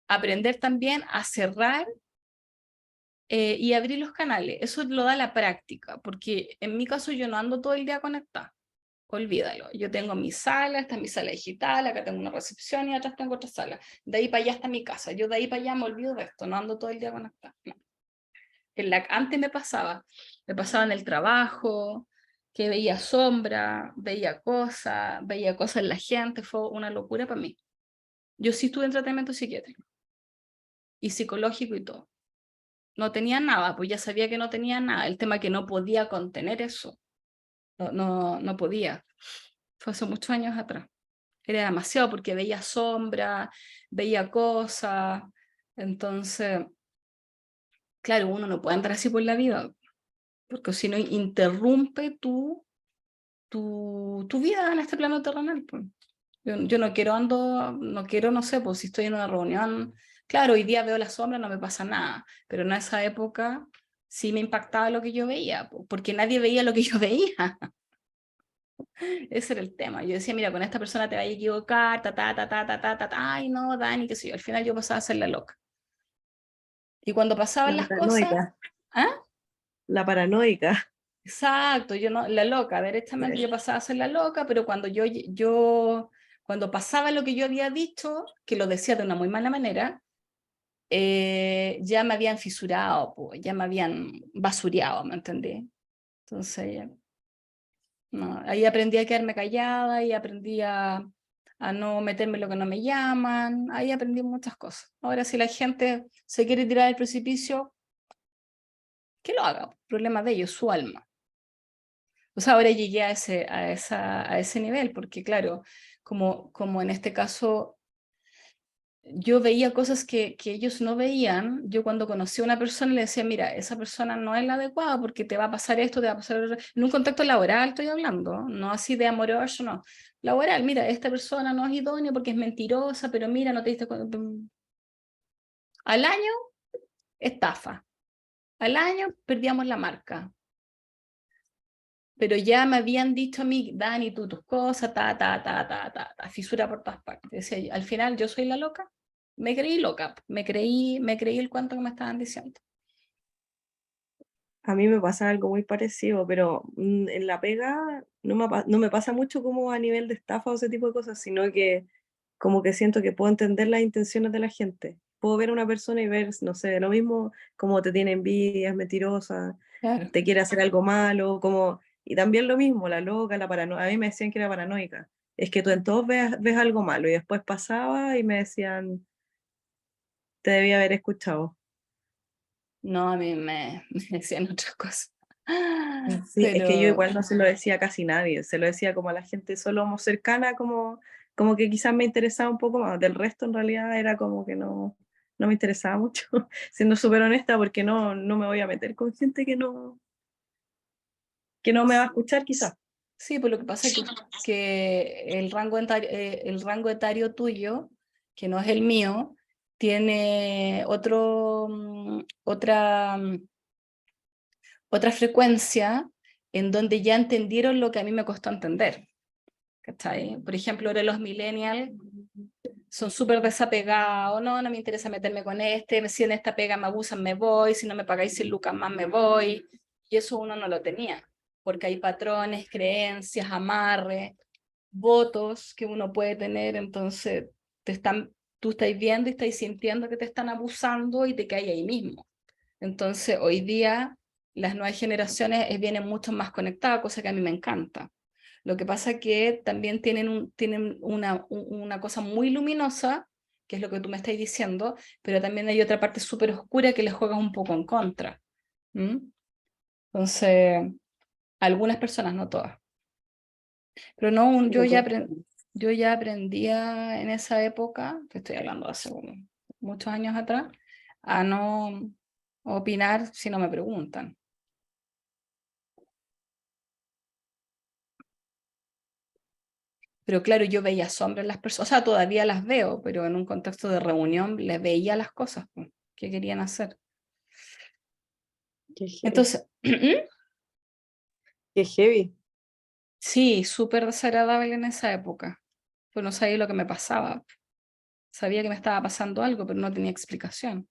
aprender también a cerrar y abrir los canales. Eso lo da la práctica, porque en mi caso yo no ando todo el día conectada. Olvídalo. Yo tengo mi sala, esta es mi sala digital, acá tengo una recepción y atrás tengo otra sala. De ahí para allá está mi casa. Yo de ahí para allá me olvido de esto, no ando todo el día conectada. No. Antes me pasaba en el trabajo, que veía sombra, veía cosas en la gente, fue una locura para mí. Yo sí estuve en tratamiento psiquiátrico y psicológico y todo. No tenía nada, pues ya sabía que no tenía nada. El tema que no podía contener eso. No podía. Fue hace muchos años atrás. Era demasiado porque veía sombra, veía cosas. Entonces, claro, uno no puede andar así por la vida, porque si no interrumpe tu vida en este plano terrenal. Pues. Yo no quiero, no sé, pues si estoy en una reunión, claro, hoy día veo la sombra, no me pasa nada, pero en esa época sí me impactaba lo que yo veía, pues, porque nadie veía lo que yo veía. Ese era el tema. Yo decía, mira, con esta persona te vas a equivocar, ay no, Dani, qué sé yo. Al final yo pasaba a ser la loca. Y cuando pasaban
La
las cosas,
paranoica,
¿ah?
la paranoica.
Exacto, yo no, la loca, derechamente yo pasaba a ser la loca, pero cuando cuando pasaba lo que yo había dicho, que lo decía de una muy mala manera, ya me habían fisurado, pues, ya me habían basureado, ¿me entendí? Entonces, no, ahí aprendí a quedarme callada y aprendí a no meterme en lo que no me llaman, ahí aprendí muchas cosas. Ahora, si la gente se quiere tirar del precipicio, que lo haga, problema de ellos, su alma. O sea, ahora llegué a ese nivel, porque claro, como en este caso yo veía cosas que ellos no veían, yo cuando conocí a una persona le decía, mira, esa persona no es la adecuada porque te va a pasar esto, te va a pasar en un contexto laboral estoy hablando, no así de amoroso, no. Laboral, mira, esta persona no es idónea porque es mentirosa, pero mira, no te diste cuenta. Al año, estafa. Al año, perdíamos la marca. Pero ya me habían dicho a mí, Dani, tú tus cosas, fisura por todas partes. Decía, al final yo soy la loca, me creí loca, me creí el cuento que me estaban diciendo.
A mí me pasa algo muy parecido, pero en la pega no me pasa mucho como a nivel de estafa o ese tipo de cosas, sino que como que siento que puedo entender las intenciones de la gente. Puedo ver a una persona y ver, no sé, lo mismo, como te tiene envidia, es mentirosa,
Claro.
te quiere hacer algo malo, como, y también lo mismo, la loca, la paranoia, a mí me decían que era paranoica, es que tú en todos ves algo malo, y después pasaba y me decían, te debía haber escuchado.
No, a mí me decían otras cosas.
Sí, es que yo
Pero
igual no se lo decía a casi nadie, se lo decía como a la gente solo cercana, como como que quizás me interesaba un poco más, del resto en realidad era como que no me interesaba mucho, siendo súper honesta, porque no me voy a meter con gente que no me va a escuchar quizás.
Sí, pues lo que pasa es que el rango etario tuyo, que no es el mío, tiene otra frecuencia en donde ya entendieron lo que a mí me costó entender. ¿Cachai? Por ejemplo, ahora los millennials son súper desapegados, no me interesa meterme con si en esta pega me abusan me voy, si no me pagáis 100 lucas más me voy, y eso uno no lo tenía, porque hay patrones, creencias, amarres, votos que uno puede tener, entonces tú estás viendo y estás sintiendo que te están abusando y te caes ahí mismo. Entonces hoy día las nuevas generaciones vienen mucho más conectadas, cosa que a mí me encanta. Lo que pasa es que también tienen una cosa muy luminosa, que es lo que tú me estás diciendo, pero también hay otra parte súper oscura que les juega un poco en contra. ¿Mm? Entonces, algunas personas, no todas. Pero no, yo ya aprendía en esa época, te estoy hablando hace muchos años atrás, a no opinar si no me preguntan. Pero claro, yo veía sombras en las personas, o sea, todavía las veo, pero en un contexto de reunión les veía las cosas pues, que querían hacer.
Qué heavy.
Entonces,
Qué heavy.
sí, súper desagradable en esa época. Pues no sabía lo que me pasaba. Sabía que me estaba pasando algo, pero no tenía explicación.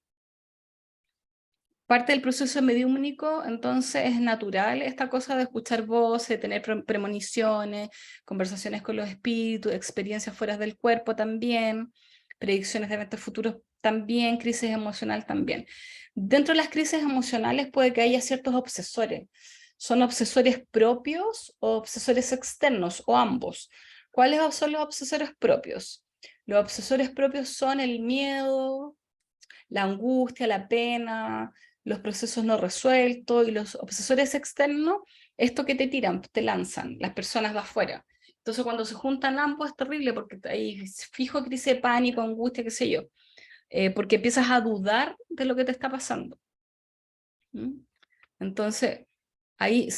Parte del proceso mediúmnico, entonces, es natural esta cosa de escuchar voces, de tener premoniciones, conversaciones con los espíritus, experiencias fuera del cuerpo también, predicciones de eventos futuros también, crisis emocional también. Dentro de las crisis emocionales puede que haya ciertos obsesores. ¿Son obsesores propios o obsesores externos o ambos? ¿Cuáles son los obsesores propios? Los obsesores propios son el miedo, la angustia, la pena, los procesos no resueltos, y los obsesores externos, esto que te tiran, te lanzan, las personas de afuera. Entonces cuando se juntan ambos es terrible porque hay fijo crisis de pánico, angustia, qué sé yo, porque empiezas a dudar de lo que te está pasando. ¿Mm? Entonces, ahí,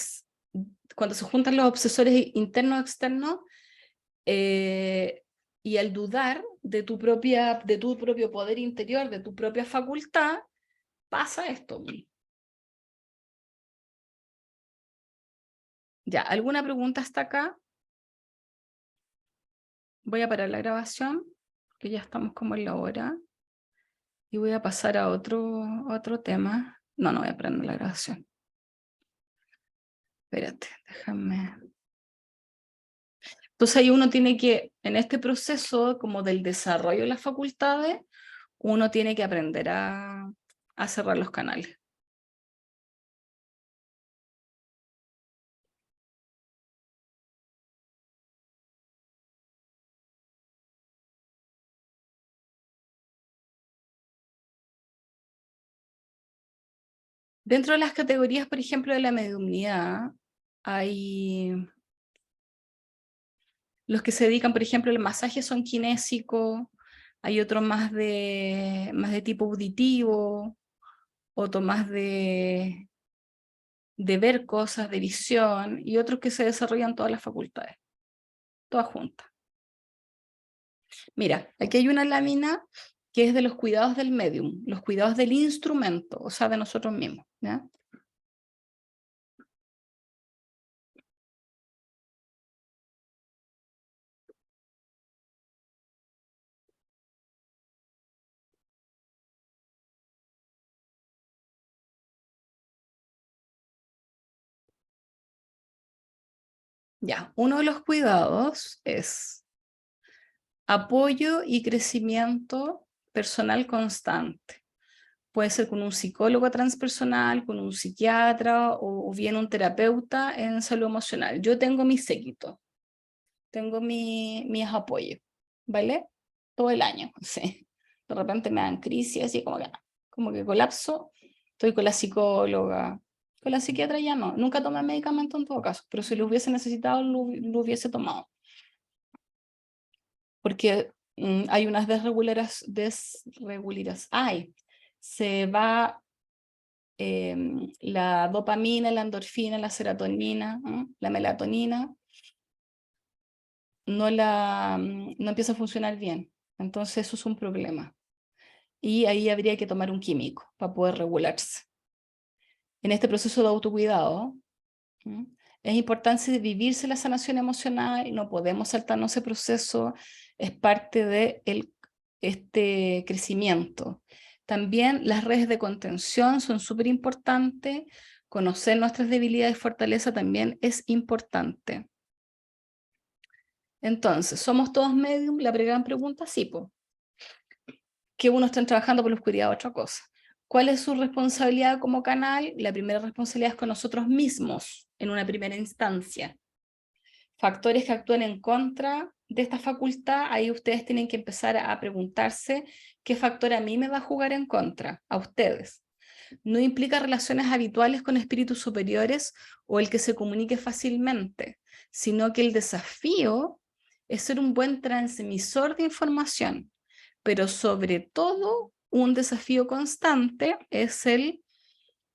cuando se juntan los obsesores internos externos, y al dudar de tu propio poder interior, de tu propia facultad, pasa esto. Ya, ¿alguna pregunta hasta acá? Voy a parar la grabación, que ya estamos como en la hora, y voy a pasar a otro tema. No voy a prender la grabación. Espérate, déjame. Entonces ahí uno tiene que, en este proceso como del desarrollo de las facultades, uno tiene que aprender a cerrar los canales. Dentro de las categorías, por ejemplo, de la mediumnidad, hay los que se dedican, por ejemplo, al masaje son kinésicos, hay otros más de tipo auditivo, otros más de ver cosas, de visión, y otros que se desarrollan todas las facultades, todas juntas. Mira, aquí hay una lámina que es de los cuidados del medium, los cuidados del instrumento, o sea, de nosotros mismos, ¿ya? Ya, uno de los cuidados es apoyo y crecimiento personal constante. Puede ser con un psicólogo transpersonal, con un psiquiatra o bien un terapeuta en salud emocional. Yo tengo mi séquito, tengo mis apoyos, ¿vale? Todo el año, sí. De repente me dan crisis, así como que colapso. Estoy con la psicóloga, con la psiquiatra ya no. Nunca tomé medicamento en todo caso, pero si lo hubiese necesitado, lo hubiese tomado. porque hay unas se va la dopamina, la endorfina, la serotonina, la melatonina, no empieza a funcionar bien. Entonces eso es un problema. Y ahí habría que tomar un químico para poder regularse. En este proceso de autocuidado, es importante vivirse la sanación emocional, no podemos saltarnos ese proceso, es parte de este crecimiento. También las redes de contención son súper importantes, conocer nuestras debilidades y fortalezas también es importante. Entonces, ¿somos todos medium? La gran pregunta, sí, po. Que unos están trabajando por la oscuridad, otra cosa. ¿Cuál es su responsabilidad como canal? La primera responsabilidad es con nosotros mismos, en una primera instancia. Factores que actúan en contra de esta facultad, ahí ustedes tienen que empezar a preguntarse qué factor a mí me va a jugar en contra, a ustedes. No implica relaciones habituales con espíritus superiores o el que se comunique fácilmente, sino que el desafío es ser un buen transmisor de información, pero sobre todo un desafío constante es el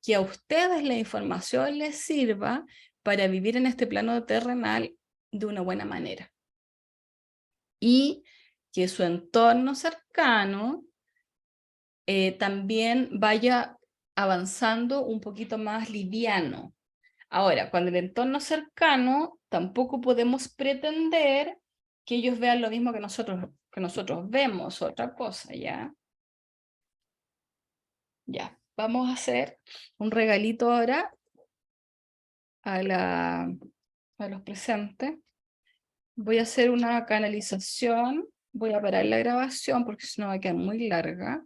que a ustedes la información les sirva para vivir en este plano terrenal de una buena manera. Y que su entorno cercano también vaya avanzando un poquito más liviano. Ahora, cuando el entorno cercano, tampoco podemos pretender que ellos vean lo mismo que nosotros vemos, otra cosa, ¿ya? Ya, vamos a hacer un regalito ahora a los presentes. Voy a hacer una canalización, voy a parar la grabación porque si no va a quedar muy larga.